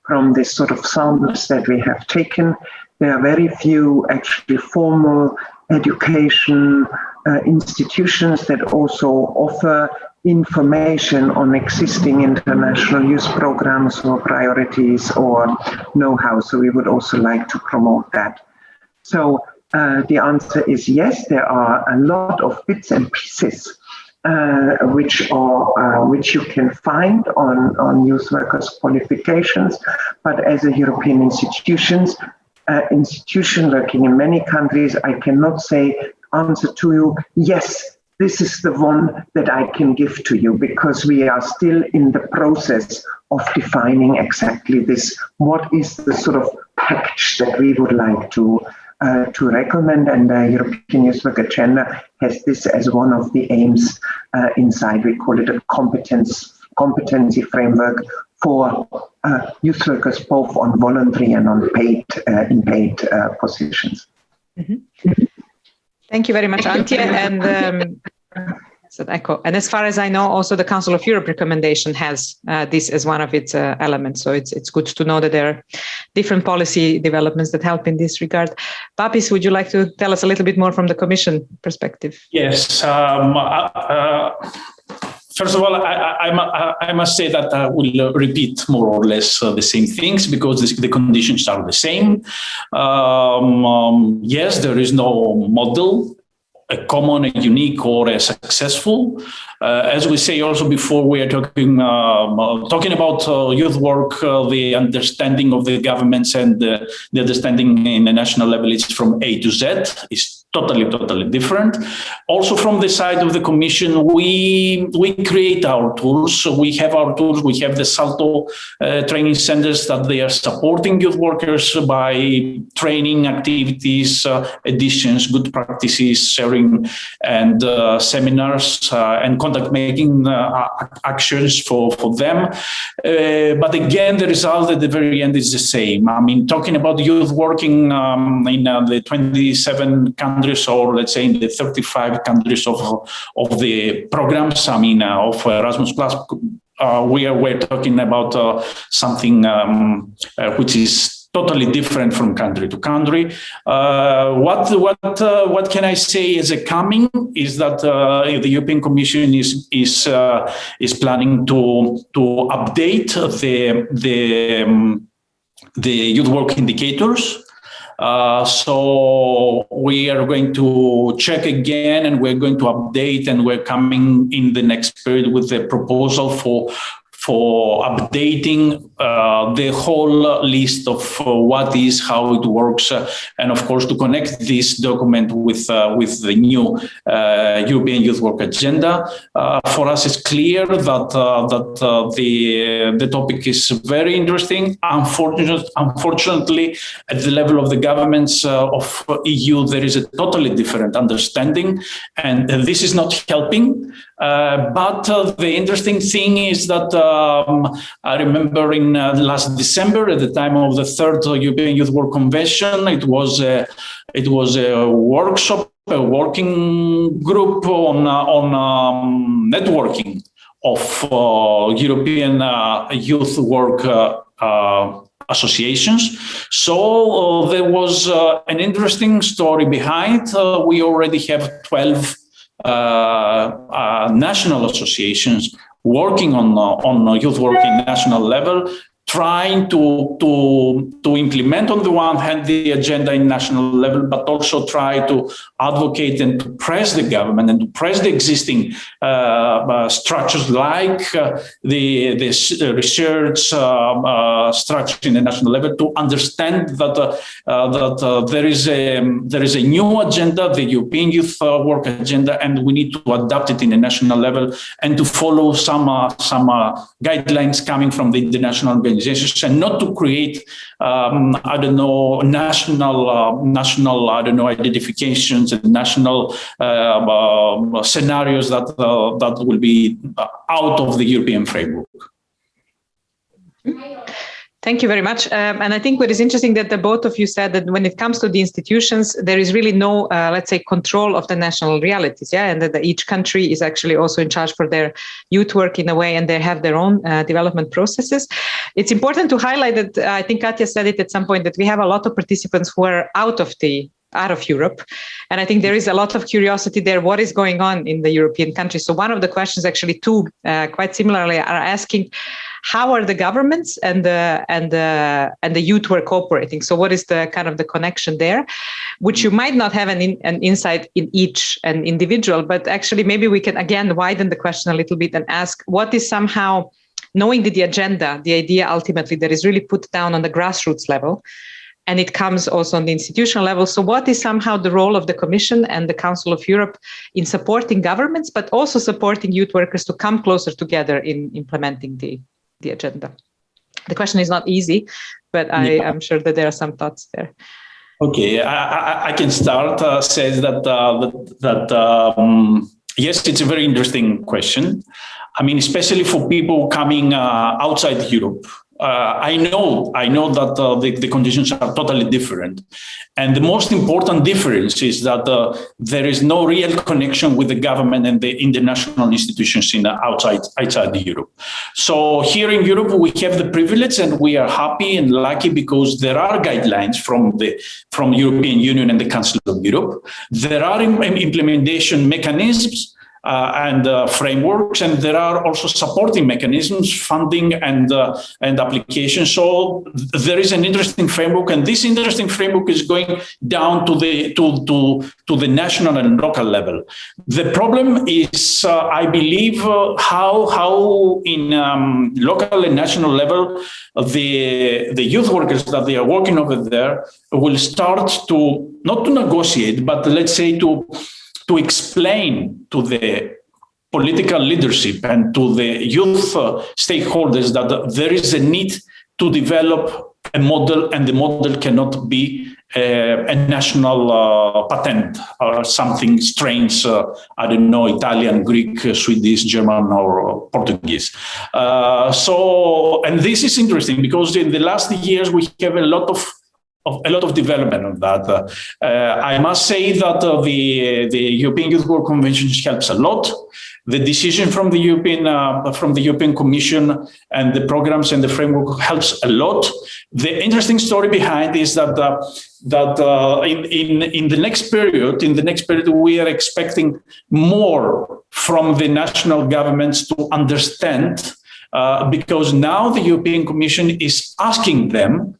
From this sort of samples that we have taken, there are very few actually formal education institutions that also offer information on existing international youth programs or priorities or know-how. So we would also like to promote that. So the answer is yes, there are a lot of bits and pieces which you can find on youth workers' qualifications, but as a European institution working in many countries, I cannot answer to you, yes, this is the one that I can give to you, because we are still in the process of defining exactly this. What is the sort of package that we would like to recommend, and the European Youth Work Agenda has this as one of the aims inside. We call it a competency framework for youth workers, both on voluntary and on paid positions. Mm-hmm. Thank you very much, Antje. And and as far as I know, also the Council of Europe recommendation has this as one of its elements. So it's good to know that there are different policy developments that help in this regard. Babis, would you like to tell us a little bit more from the Commission perspective? Yes. First of all, I must say that I will repeat more or less the same things, because the conditions are the same. Yes, there is no model, a common, a unique, or a successful. As we say also before, we are talking about youth work, the understanding of the governments and the understanding in the national level is from A to Z, is totally different. Also from the side of the Commission, we create our tools. So we have our tools. We have the Salto training centers that they are supporting youth workers by training activities, editions, good practices, sharing, and seminars and contact making actions for them. But again, the result at the very end is the same. I mean, talking about youth working in the 27 countries, or let's say in the 35 countries of the programs, I mean, of Erasmus Plus, we're talking about something which is totally different from country to country. What can I say as a coming is that the European Commission is planning to update the youth work indicators. So we are going to check again, and we're going to update, and we're coming in the next period with a proposal for updating the whole list of what is, how it works, and of course to connect this document with the new European Youth Work Agenda. For us, it's clear that the topic is very interesting. Unfortunately, at the level of the governments of EU, there is a totally different understanding, and this is not helping. But the interesting thing is that I remember in last December, at the time of the third European Youth Work Convention, it was a workshop, a working group on networking of European youth work associations. So there was an interesting story behind. We already have 12 national associations working on youth work in national level, trying to implement on the one hand the agenda in national level, but also try to advocate and to press the government and to press the existing structures like the research structure in the national level to understand that there is a new agenda, the European Youth Work Agenda, and we need to adapt it in the national level and to follow some guidelines coming from the international organizations, and not to create national identifications and national scenarios that will be out of the European framework. Thank you very much. And I think what is interesting that the both of you said that when it comes to the institutions, there is really no, let's say, control of the national realities, and that each country is actually also in charge for their youth work in a way, and they have their own development processes. It's important to highlight that, I think Katja said it at some point, that we have a lot of participants who are out of Europe. And I think there is a lot of curiosity there. What is going on in the European countries? So one of the questions, actually two, quite similarly, are asking, how are the governments and the youth work cooperating? So what is the kind of the connection there, which you might not have an insight in each an individual, but actually maybe we can again widen the question a little bit and ask what is somehow, knowing that the agenda, the idea ultimately that is really put down on the grassroots level, and it comes also on the institutional level. So what is somehow the role of the Commission and the Council of Europe in supporting governments, but also supporting youth workers to come closer together in implementing the agenda? The question is not easy, but I'm sure that there are some thoughts there. Okay, I can start. Says that yes, it's a very interesting question. I mean, especially for people coming outside Europe. I know that the conditions are totally different. And the most important difference is that there is no real connection with the government and the international institutions outside Europe. So here in Europe, we have the privilege, and we are happy and lucky because there are guidelines from the European Union and the Council of Europe. There are implementation mechanisms and frameworks, and there are also supporting mechanisms, funding and application. So there is an interesting framework, and this interesting framework is going down to the national and local level. The problem is, I believe, how in local and national level the youth workers that they are working over there will start to not to negotiate, but let's say to explain to the political leadership and to the youth stakeholders that there is a need to develop a model, and the model cannot be a national patent or something strange, I don't know, Italian, Greek, Swedish, German, or Portuguese. And this is interesting because in the last years we have a lot of development of that. I must say that the European Youth Work Convention helps a lot. The decision from the European Commission and the programs and the framework helps a lot. The interesting story behind is that in the next period, we are expecting more from the national governments to understand, because now the European Commission is asking them,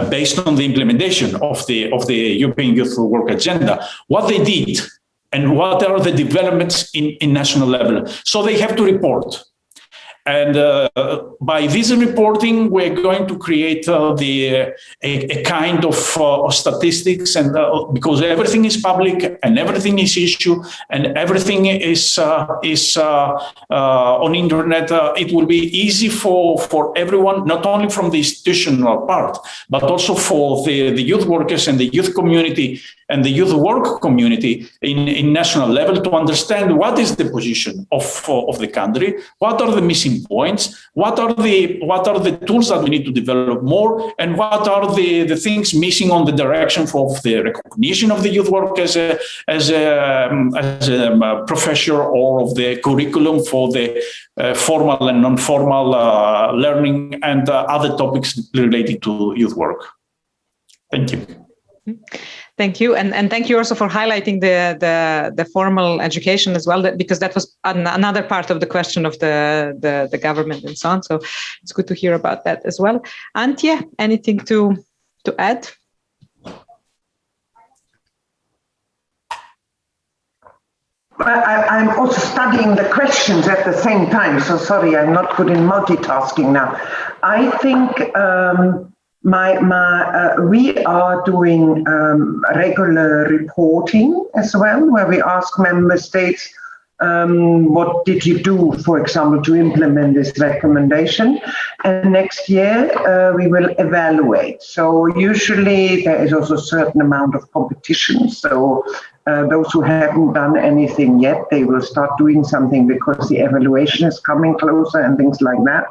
based on the implementation of the European Youth Work Agenda, what they did and what are the developments in national level. So they have to report. And by this reporting, we're going to create a kind of statistics, and because everything is public and everything is issued and everything is on internet, it will be easy for everyone, not only from the institutional part, but also for the youth workers and the youth community and the youth work community in national level, to understand what is the position of the country, what are the missing points, what are the tools that we need to develop more, and what are the things missing on the direction of the recognition of the youth work as a profession, or of the curriculum for the formal and non-formal learning and other topics related to youth work. Thank you. Thank you, and thank you also for highlighting the formal education as well, because that was another part of the question of the government and so on. So it's good to hear about that as well. Antje, anything to add? I'm also studying the questions at the same time, so sorry, I'm not good in multitasking now. I think we are doing regular reporting as well, where we ask member states, what did you do, for example, to implement this recommendation? And next year we will evaluate. So usually there is also a certain amount of competition. So those who haven't done anything yet, they will start doing something because the evaluation is coming closer and things like that.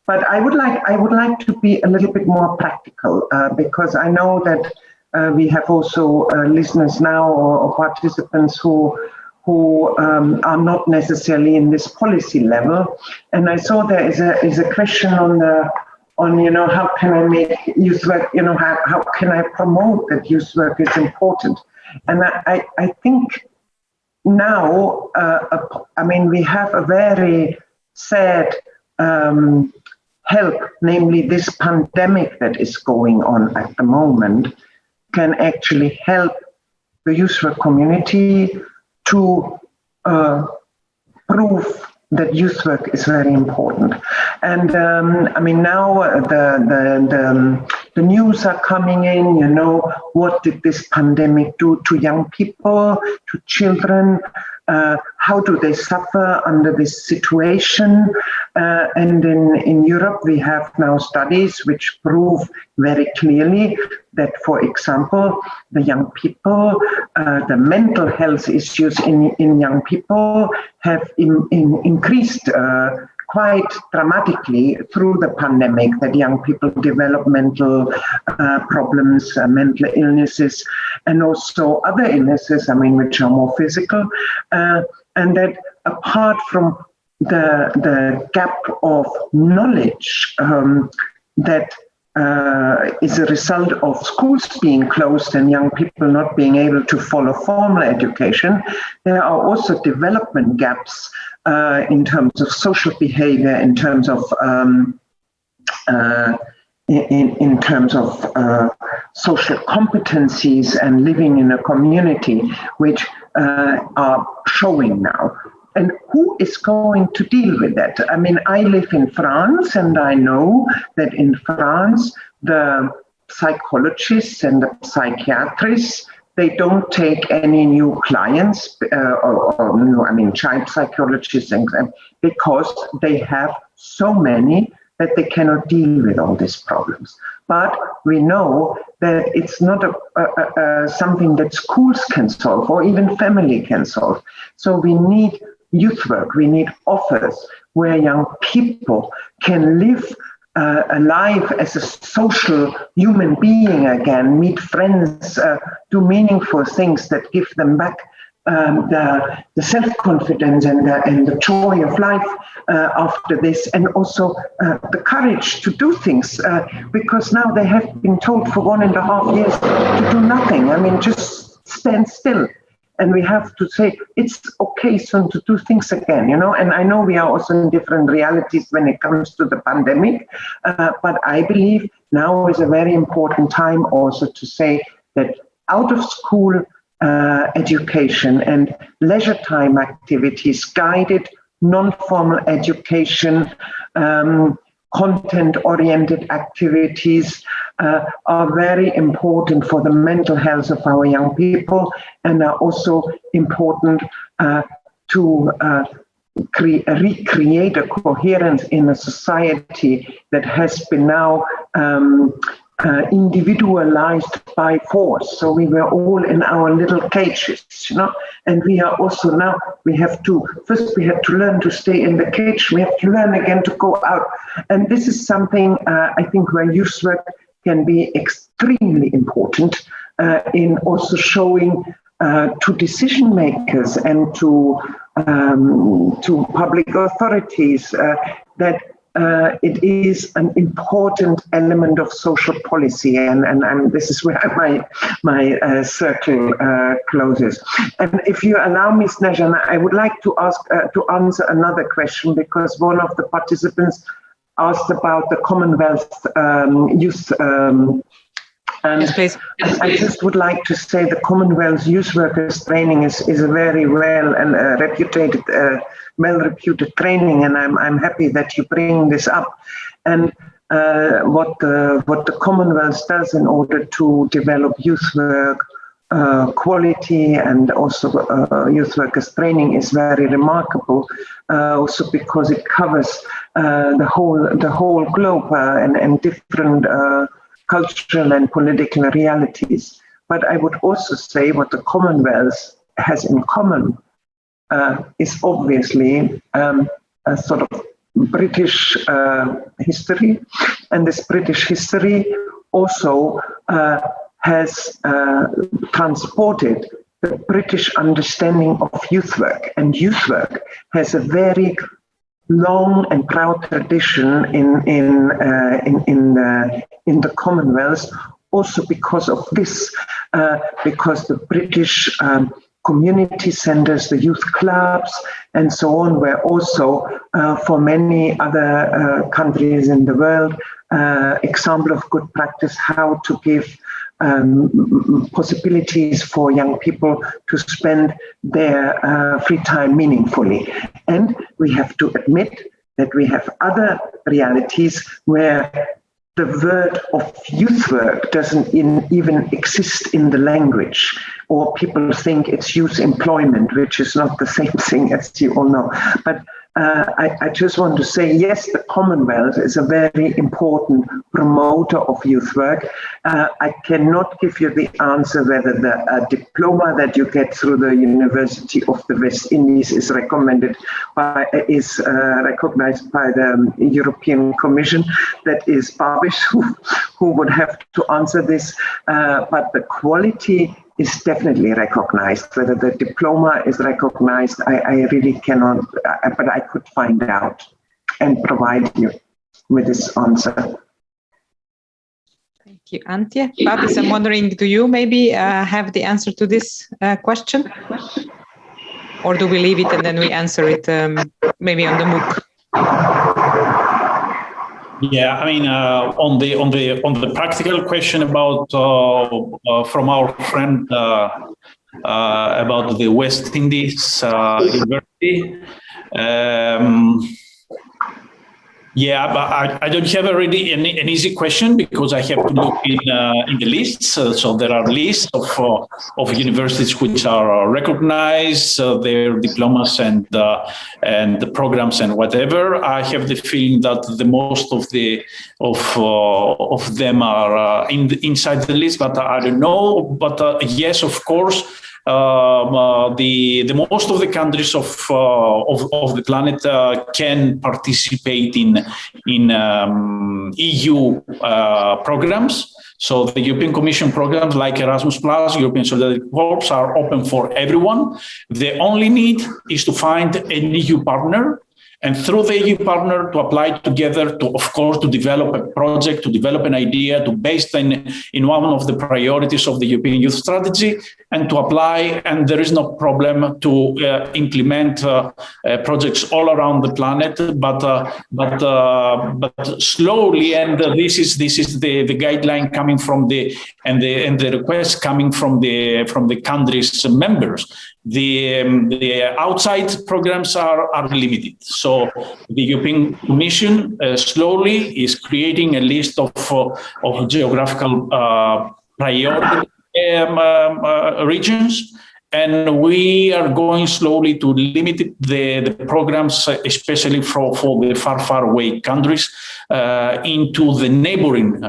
But I would like to be a little bit more practical, because I know that we have also listeners now or participants who are not necessarily in this policy level. And I saw there is a question on how can I make youth work, how can I promote that youth work is important? And I think now, we have a very sad help, namely this pandemic that is going on at the moment, can actually help the youth work community to prove that youth work is very important. And now the news are coming in, what did this pandemic do to young people, to children? How do they suffer under this situation? And in Europe, we have now studies which prove very clearly that, for example, the young people, the mental health issues in young people have increased quite dramatically through the pandemic, that young people develop mental problems, mental illnesses, and also other illnesses, which are more physical. And that apart from the gap of knowledge that is a result of schools being closed and young people not being able to follow formal education, there are also development gaps in terms of social behavior, in terms of social competencies and living in a community, which are showing now. And who is going to deal with that? I live in France, and I know that in France, the psychologists and the psychiatrists, they don't take any new clients, child psychologists, because they have so many that they cannot deal with all these problems. But we know that it's not something that schools can solve or even family can solve. So we need youth work, we need offers where young people can live a life as a social human being again, meet friends, do meaningful things that give them back the self-confidence and the joy of life after this, and also the courage to do things, because now they have been told for 1.5 years to do nothing. I mean, just stand still. And we have to say, it's okay soon to do things again, you know. And I know we are also in different realities when it comes to the pandemic, but I believe now is a very important time also to say that out of school education and leisure time activities, guided non-formal education, content-oriented activities are very important for the mental health of our young people, and are also important to recreate a coherence in a society that has been now individualized by force. So we were all in our little cages, you know, and we are also now, we have to learn to stay in the cage. We have to learn again to go out. And this is something I think where youth work can be extremely important in also showing to decision makers and to public authorities that it is an important element of social policy, and this is where my circle closes. And if you allow me, Snezhana, I would like to answer another question, because one of the participants asked about the Commonwealth youth. And yes, I just would like to say the Commonwealth Youth Workers Training is a very well and well-reputed training, and I'm happy that you bring this up. And what the Commonwealth does in order to develop youth work quality and also youth workers training is very remarkable. Also because it covers the whole globe and different cultural and political realities. But I would also say what the Commonwealth has in common is obviously a sort of British history, and this British history also has transported the British understanding of youth work, and youth work has a very long and proud tradition in the Commonwealth, also because of this, because the British community centers, the youth clubs, and so on, were also for many other countries in the world example of good practice, how to give possibilities for young people to spend their free time meaningfully. And we have to admit that we have other realities where the word of youth work doesn't even exist in the language, or people think it's youth employment, which is not the same thing, as you all know. But I just want to say, yes, the Commonwealth is a very important promoter of youth work. I cannot give you the answer whether the diploma that you get through the University of the West Indies is recognized by the European Commission. That is Babish who would have to answer this. But the quality is definitely recognized. Whether the diploma is recognized, I really cannot, but I could find out and provide you with this answer. Thank you, Antje. Babis, I'm wondering, do you maybe have the answer to this question? Or do we leave it and then we answer it maybe on the MOOC? Yeah, I mean, on the practical question about from our friend about the West Indies University. Yeah, but I don't have already an easy question, because I have to look in the lists. So there are lists of universities which are recognized, their diplomas and the programs and whatever. I have the feeling that the most of them are inside the list, but I don't know. But yes, of course. The most of the countries of the planet can participate in EU programs. So the European Commission programs like Erasmus+, European Solidarity Corps are open for everyone. The only need is to find an EU partner, and through the EU partner to apply together to, of course, to develop a project, to develop an idea, to based in one of the priorities of the European Youth Strategy, and to apply. And there is no problem to implement projects all around the planet, but slowly. And this is the guideline coming from the request coming from the countries' members. The outside programs are limited. So the European Commission slowly is creating a list of geographical priority regions, and we are going slowly to limit the programs, especially for the far away countries, into the neighboring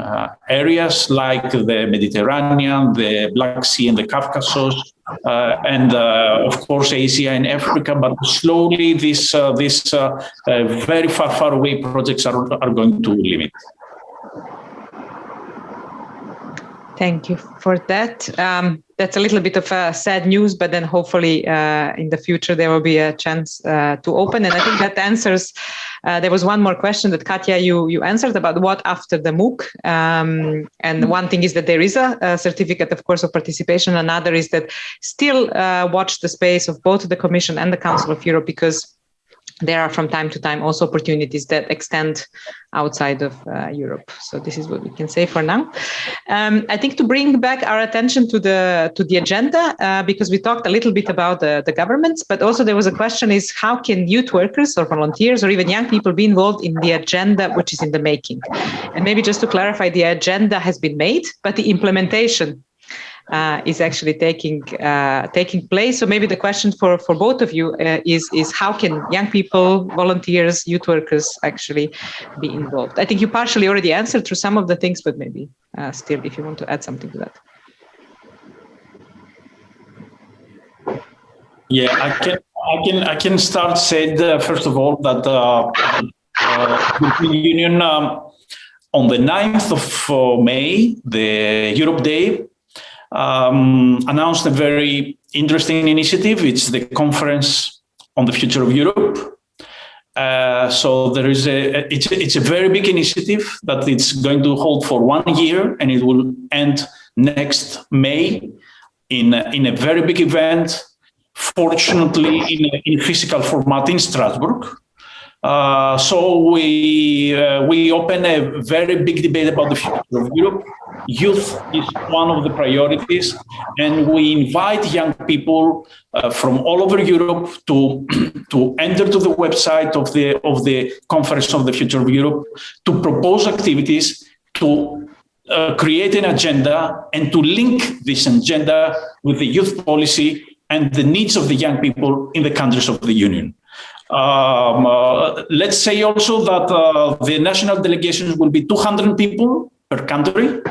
areas like the Mediterranean, the Black Sea and the Caucasus, and of course Asia and Africa. But slowly these very far away projects are going to limit. Thank you for that. That's a little bit of sad news, but then hopefully in the future there will be a chance to open. And I think that answers. There was one more question that Katja you answered about what after the MOOC. And one thing is that there is a certificate, of course, of participation. Another is that still watch the space of both the Commission and the Council of Europe, because there are from time to time also opportunities that extend outside of Europe. So this is what we can say for now. I think to bring back our attention to the agenda, because we talked a little bit about the governments, but also there was a question is how can youth workers or volunteers or even young people be involved in the agenda which is in the making? And maybe just to clarify, the agenda has been made, but the implementation is actually taking place. So maybe the question for both of you is how can young people, volunteers, youth workers actually be involved? I think you partially already answered through some of the things, but maybe still, if you want to add something to that. Yeah, I can start said first of all that the European Union on the 9th of May, the Europe Day, announced a very interesting initiative. It's the Conference on the Future of Europe. So there is it's a very big initiative that it's going to hold for 1 year, and it will end next May in a very big event, fortunately in physical format in Strasbourg. So we open a very big debate about the future of Europe. Youth is one of the priorities, and we invite young people from all over Europe to enter to the website of the Conference of the Future of Europe, to propose activities, to create an agenda, and to link this agenda with the youth policy and the needs of the young people in the countries of the Union. Let's say also that the national delegations will be 200 people per country,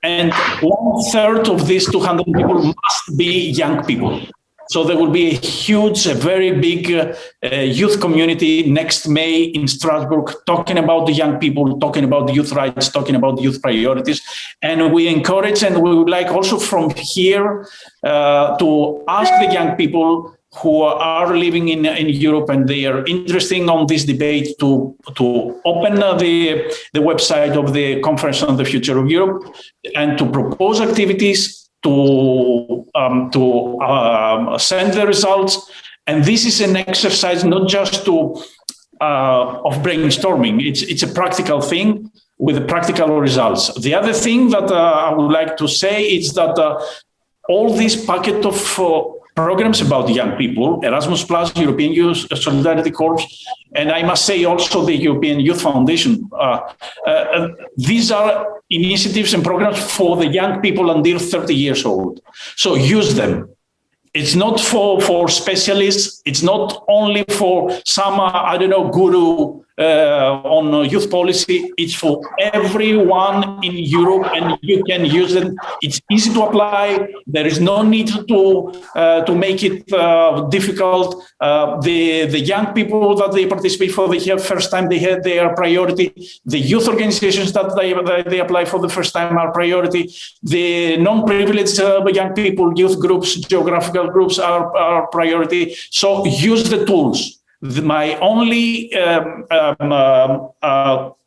and 1/3 of these 200 people must be young people. So there will be a very big youth community next May in Strasbourg, talking about the young people, talking about the youth rights, talking about the youth priorities. And we encourage, and we would like also from here to ask the young people who are living in Europe and they are interested on this debate to open the website of the Conference on the Future of Europe and to propose activities, to send the results. And this is an exercise not just of brainstorming. It's a practical thing with practical results. The other thing that I would like to say is that all this packet of programs about young people, Erasmus+, European Youth Solidarity Corps, and I must say also the European Youth Foundation. These are initiatives and programs for the young people until 30 years old. So use them. It's not for specialists. It's not only for some, guru on youth policy. It's for everyone in Europe, and you can use it. It's easy to apply. There is no need to make it difficult. The young people that they participate for the first time, they have their priority. The youth organizations that they apply for the first time are priority. The non-privileged young people, youth groups, geographical groups are priority. So use the tools. My only,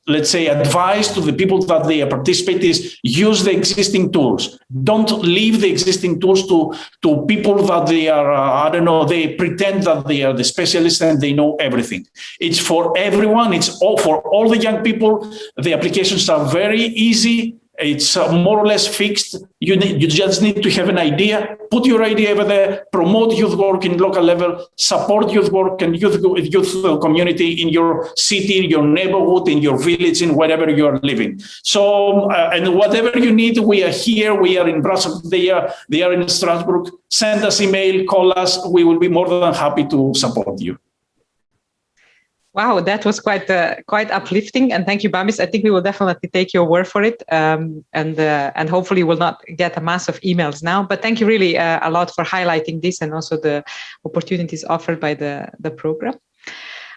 let's say, advice to the people that they participate is use the existing tools. Don't leave the existing tools to people that they are, I don't know, they pretend that they are the specialists and they know everything. It's for everyone. It's all for all the young people. The applications are very easy. It's more or less fixed. You just need to have an idea, put your idea over there, promote youth work in local level, support youth work and youth community in your city, in your neighborhood, in your village, in wherever you are living. So, and whatever you need, we are here. We are in Brussels. They are in Strasbourg. Send us email, call us. We will be more than happy to support you. Wow, that was quite uplifting, and thank you, Bamis. I think we will definitely take your word for it, and hopefully we'll not get a mass of emails now. But thank you really a lot for highlighting this and also the opportunities offered by the program.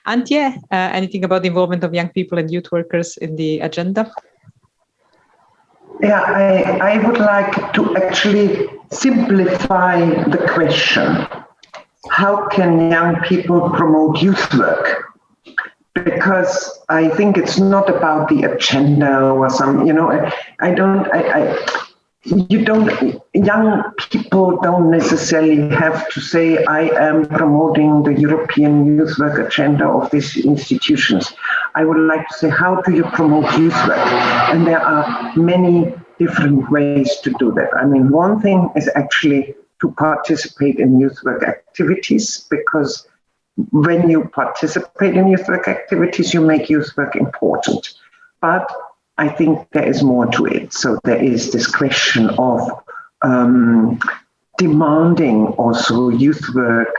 Antje, anything about the involvement of young people and youth workers in the agenda? Yeah, I would like to actually simplify the question: how can young people promote youth work? Because I think it's not about the agenda or some, young people don't necessarily have to say, I am promoting the European youth work agenda of these institutions. I would like to say, how do you promote youth work? And there are many different ways to do that. I mean, one thing is actually to participate in youth work activities, because when you participate in youth work activities, you make youth work important. But I think there is more to it. So there is this question of demanding also youth work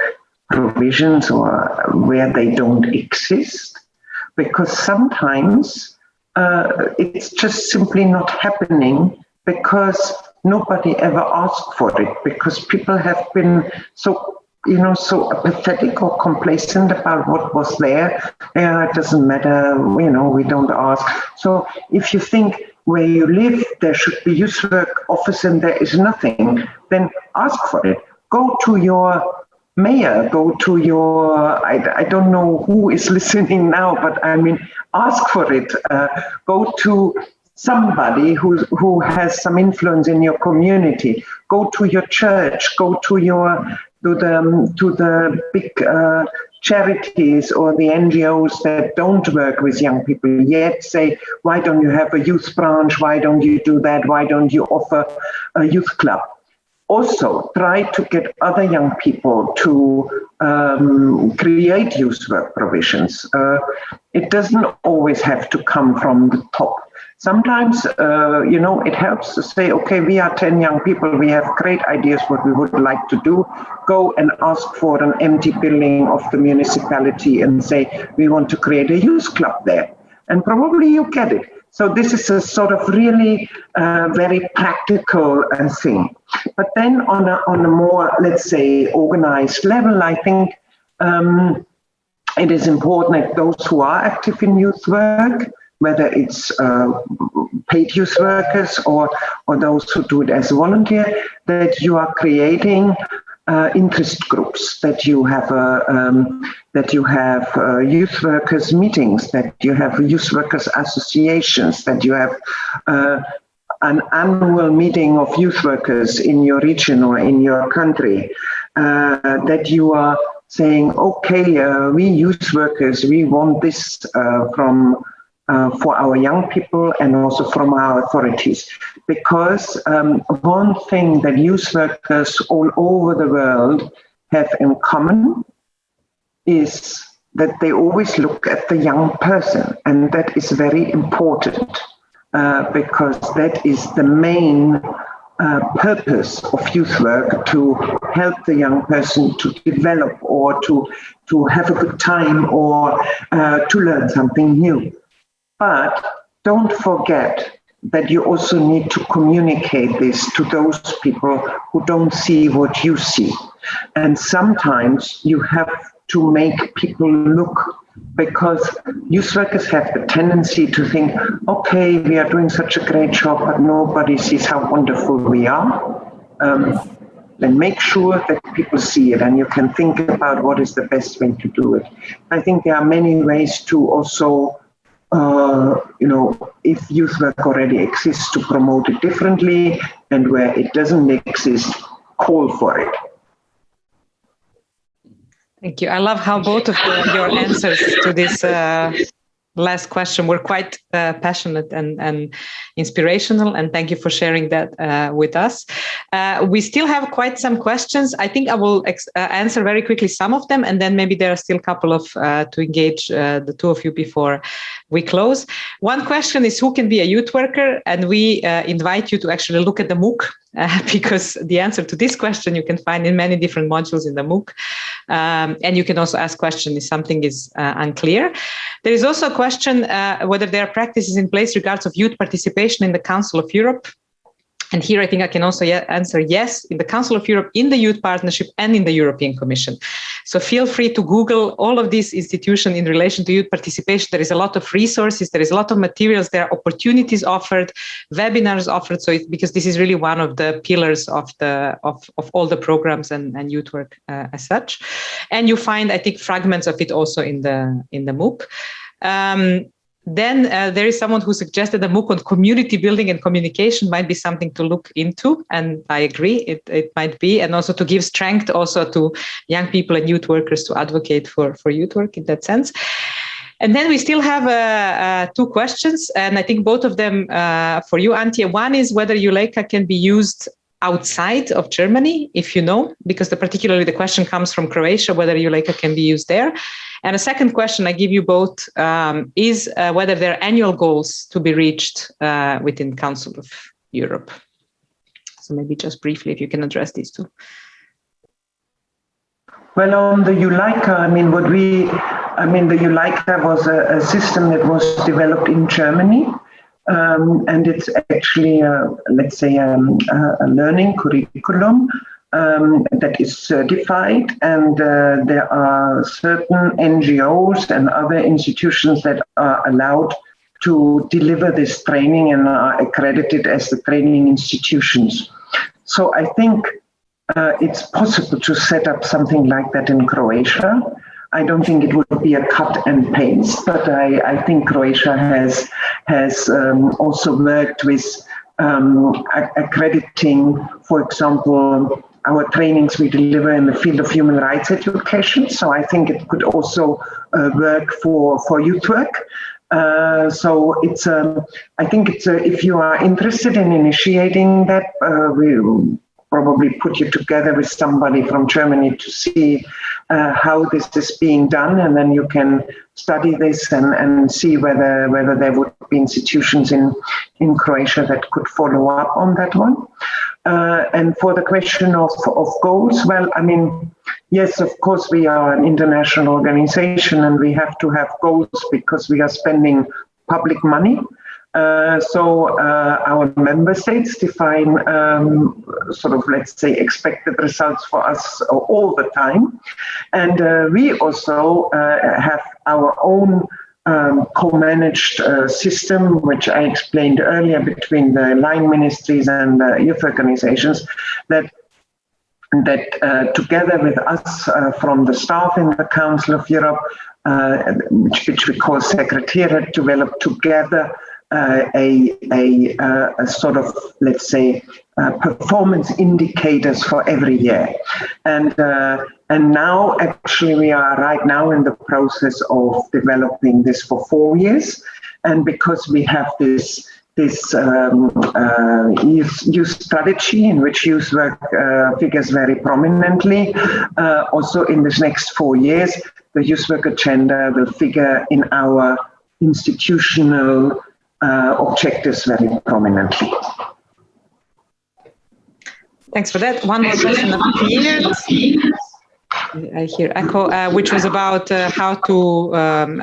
provisions or where they don't exist, because sometimes it's just simply not happening because nobody ever asked for it, because people have been so apathetic or complacent about what was there. Yeah, it doesn't matter, we don't ask. So if you think where you live, there should be youth work office and there is nothing, then ask for it. Go to your mayor, go to your, I don't know who is listening now, but I mean, ask for it. Go to somebody who has some influence in your community. Go to your church, go to the big charities or the NGOs that don't work with young people yet. Say, why don't you have a youth branch? Why don't you do that? Why don't you offer a youth club? Also, try to get other young people to create youth work provisions. It doesn't always have to come from the top. Sometimes, it helps to say, okay, we are 10 young people, we have great ideas what we would like to do. Go and ask for an empty building of the municipality and say, we want to create a youth club there. And probably you get it. So this is a sort of really very practical thing. But then on a more, let's say, organized level, I think it is important that those who are active in youth work, whether it's paid youth workers or those who do it as a volunteer, that you are creating interest groups, that you have youth workers meetings, that you have youth workers associations, that you have an annual meeting of youth workers in your region or in your country, that you are saying, okay, we youth workers, we want this for our young people and also from our authorities. Because one thing that youth workers all over the world have in common is that they always look at the young person, and that is very important because that is the main purpose of youth work to help the young person to develop or to have a good time or to learn something new. But don't forget that you also need to communicate this to those people who don't see what you see. And sometimes you have to make people look, because youth workers have the tendency to think, okay, we are doing such a great job, but nobody sees how wonderful we are. Then make sure that people see it, and you can think about what is the best way to do it. I think there are many ways to also, if youth work already exists, to promote it differently, and where it doesn't exist, call for it. Thank you. I love how both of your answers to this last question were quite passionate and inspirational, and thank you for sharing that with us. We still have quite some questions. I think I will answer very quickly some of them, and then maybe there are still a couple of to engage the two of you before we close. One question is, who can be a youth worker? And we invite you to actually look at the MOOC, because the answer to this question you can find in many different modules in the MOOC. And you can also ask questions if something is unclear. There is also a question whether there are practices in place regards of youth participation in the Council of Europe. And here I think I can also answer yes, in the Council of Europe, in the Youth Partnership, and in the European Commission. So feel free to Google all of these institutions in relation to youth participation. There is a lot of resources, there is a lot of materials, there are opportunities offered, webinars offered. So because this is really one of the pillars of all the programs and youth work as such. And you find, I think, fragments of it also in the MOOC. Then there is someone who suggested a MOOC on community building and communication might be something to look into. And I agree, it might be. And also to give strength also to young people and youth workers to advocate for youth work in that sense. And then we still have two questions. And I think both of them for you, Antje. One is whether Eureka can be used outside of Germany, if you know, because particularly the question comes from Croatia, whether Eureka can be used there. And a second question I give you both is whether there are annual goals to be reached within Council of Europe. So maybe just briefly, if you can address these two. Well, on the Eureka, the Eureka was a system that was developed in Germany. And it's actually, let's say, a learning curriculum that is certified, and there are certain NGOs and other institutions that are allowed to deliver this training and are accredited as the training institutions. So I think it's possible to set up something like that in Croatia. I don't think it would be a cut and paste, but I think Croatia has also worked with accrediting, for example, our trainings we deliver in the field of human rights education. So I think it could also work for youth work. So it's I think it's if you are interested in initiating that, we'll probably put you together with somebody from Germany to see how this is being done, and then you can study this and see whether there would be institutions in Croatia that could follow up on that one. And for the question of goals, well, yes, of course, we are an international organization and we have to have goals because we are spending public money. So our member states define let's say, expected results for us all the time. And we also have our own co-managed system, which I explained earlier, between the line ministries and the youth organizations, that together with us from the staff in the Council of Europe, which we call Secretariat, develop together a sort of, let's say, performance indicators for every year. And now actually we are right now in the process of developing this for 4 years. And because we have this youth strategy in which youth work figures very prominently, also in this next 4 years, the youth work agenda will figure in our institutional objectives very prominently. Thanks for that. One more question appeared. I hear echo, which was about how to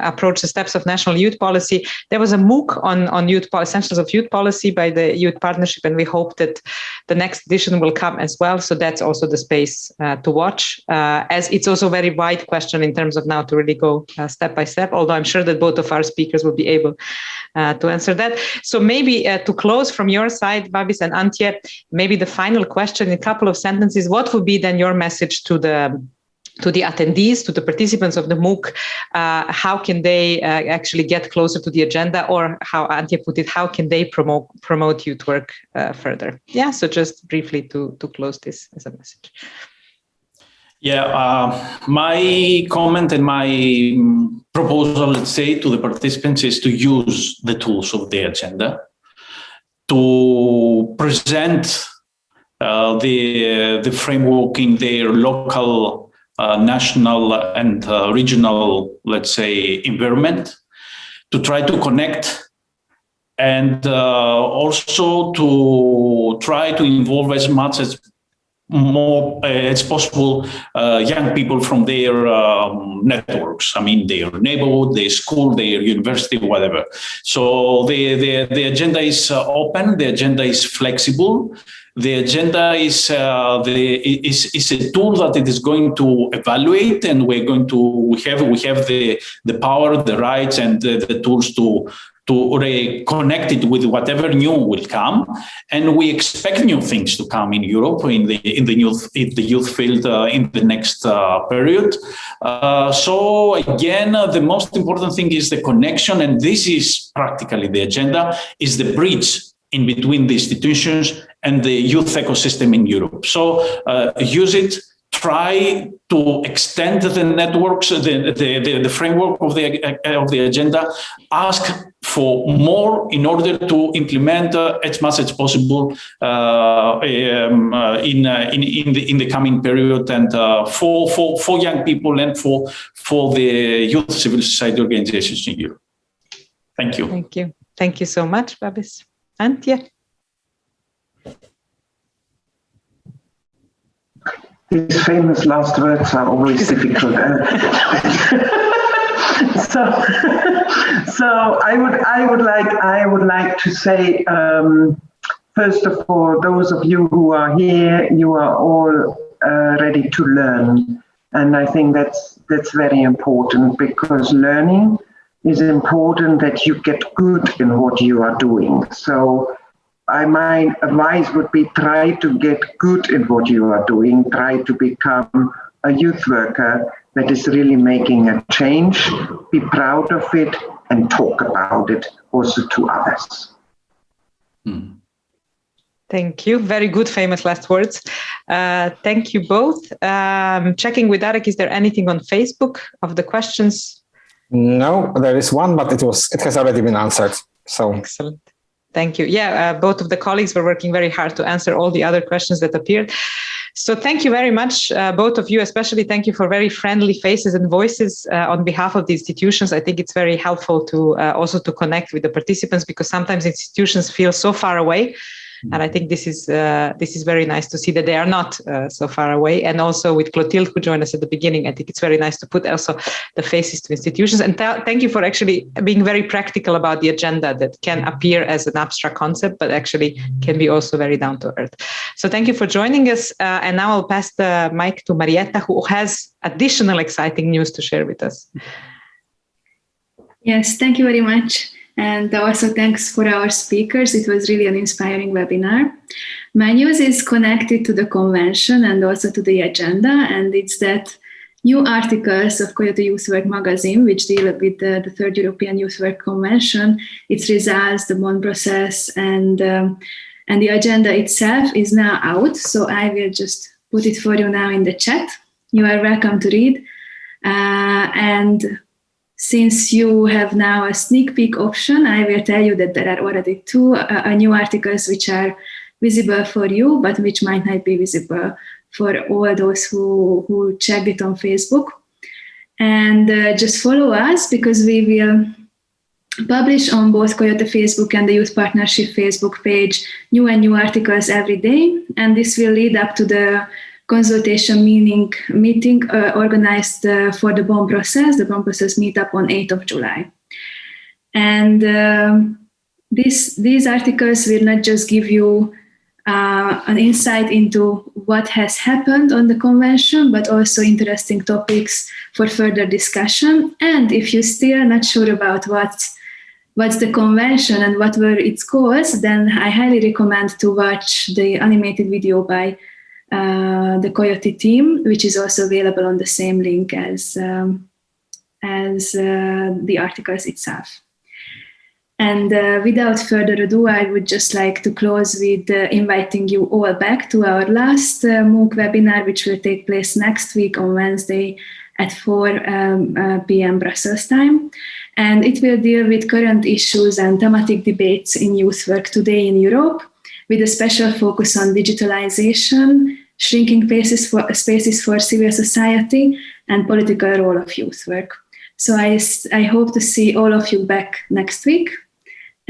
approach the steps of national youth policy. There was a MOOC on youth essentials of youth policy by the Youth Partnership, and we hope that the next edition will come as well. So that's also the space to watch, as it's also a very wide question in terms of now to really go step by step, although I'm sure that both of our speakers will be able to answer that. So maybe to close from your side, Babis and Antje, maybe the final question in a couple of sentences, what would be then your message to the attendees, to the participants of the MOOC? How can they actually get closer to the agenda, or how Antje put it, how can they promote youth work further? Yeah, so just briefly to close this as a message. Yeah, my comment and my proposal, let's say, to the participants is to use the tools of the agenda to present the framework in their local, national and regional, let's say, environment, to try to connect and also to try to involve as much as possible young people from their networks. I mean, their neighborhood, their school, their university, whatever. So the agenda is open. The agenda is flexible. The agenda is a tool that it is going to evaluate, and we have the power, the rights, and the tools to reconnect it with whatever new will come, and we expect new things to come in Europe in the youth field in the next period. So again, the most important thing is the connection, and this is practically the agenda, is the bridge in between the institutions and the youth ecosystem in Europe. So use it. Try to extend the networks, the framework of the agenda. Ask for more in order to implement as much as possible in the coming period, and for young people and for the youth civil society organizations in Europe. Thank you. Thank you. Thank you so much, Babis. Antje. These famous last words are always difficult. So I would like to say, first of all, those of you who are here, you are all ready to learn, and I think that's very important, because learning is important, that you get good in what you are doing. So my advice would be, try to get good in what you are doing, try to become a youth worker that is really making a change, be proud of it, and talk about it also to others. Thank you. Very good, famous last words. Thank you both. Checking with Derek, is there anything on Facebook of the questions? No, there is one, but it has already been answered. So excellent. Thank you. Yeah, both of the colleagues were working very hard to answer all the other questions that appeared. So thank you very much, both of you, especially thank you for very friendly faces and voices on behalf of the institutions. I think it's very helpful to also to connect with the participants, because sometimes institutions feel so far away. And I think this is very nice to see that they are not so far away. And also with Clotilde, who joined us at the beginning, I think it's very nice to put also the faces to institutions. And thank you for actually being very practical about the agenda that can appear as an abstract concept, but actually can be also very down to earth. So thank you for joining us. And now I'll pass the mic to Marietta, who has additional exciting news to share with us. Yes, thank you very much. And also thanks for our speakers. It was really an inspiring webinar. My news is connected to the convention and also to the agenda, and it's that new articles of Kyoto Youth Work magazine, which deal with the Third European Youth Work Convention, its results, the Bonn process, and the agenda itself is now out. So I will just put it for you now in the chat. You are welcome to read. And since you have now a sneak peek option, I will tell you that there are already two new articles which are visible for you, but which might not be visible for all those who checked it on Facebook. And just follow us, because we will publish on both Coyote Facebook and the Youth Partnership Facebook page new articles every day. And this will lead up to the consultation meeting organized for the Bonn process, the Bonn process meetup on 8th of July. And these articles will not just give you an insight into what has happened on the convention, but also interesting topics for further discussion. And if you're still not sure about what's the convention and what were its goals, then I highly recommend to watch the animated video by the Coyote team, which is also available on the same link as the articles itself. And without further ado, I would just like to close with inviting you all back to our last MOOC webinar, which will take place next week on Wednesday at 4 p.m. Brussels time. And it will deal with current issues and thematic debates in youth work today in Europe, with a special focus on digitalization, shrinking spaces for civil society, and political role of youth work. So I hope to see all of you back next week,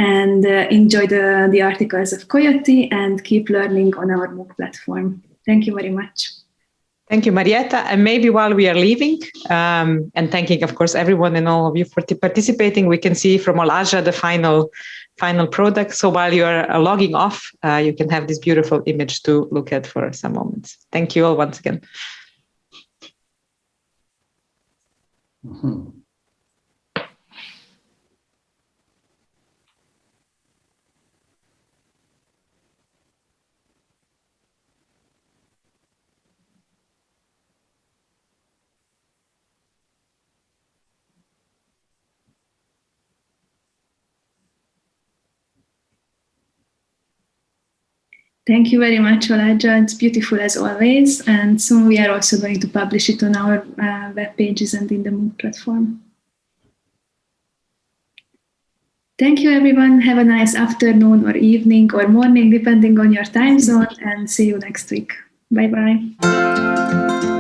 and enjoy the articles of Coyote and keep learning on our MOOC platform. Thank you very much. Thank you, Marietta. And maybe while we are leaving, and thanking, of course, everyone and all of you for participating, we can see from Olaja the final product. So while you are logging off, you can have this beautiful image to look at for some moments. Thank you all once again. Mm-hmm. Thank you very much, Olaja. It's beautiful as always. And soon we are also going to publish it on our web pages and in the MOOC platform. Thank you, everyone. Have a nice afternoon or evening or morning, depending on your time zone, and see you next week. Bye-bye.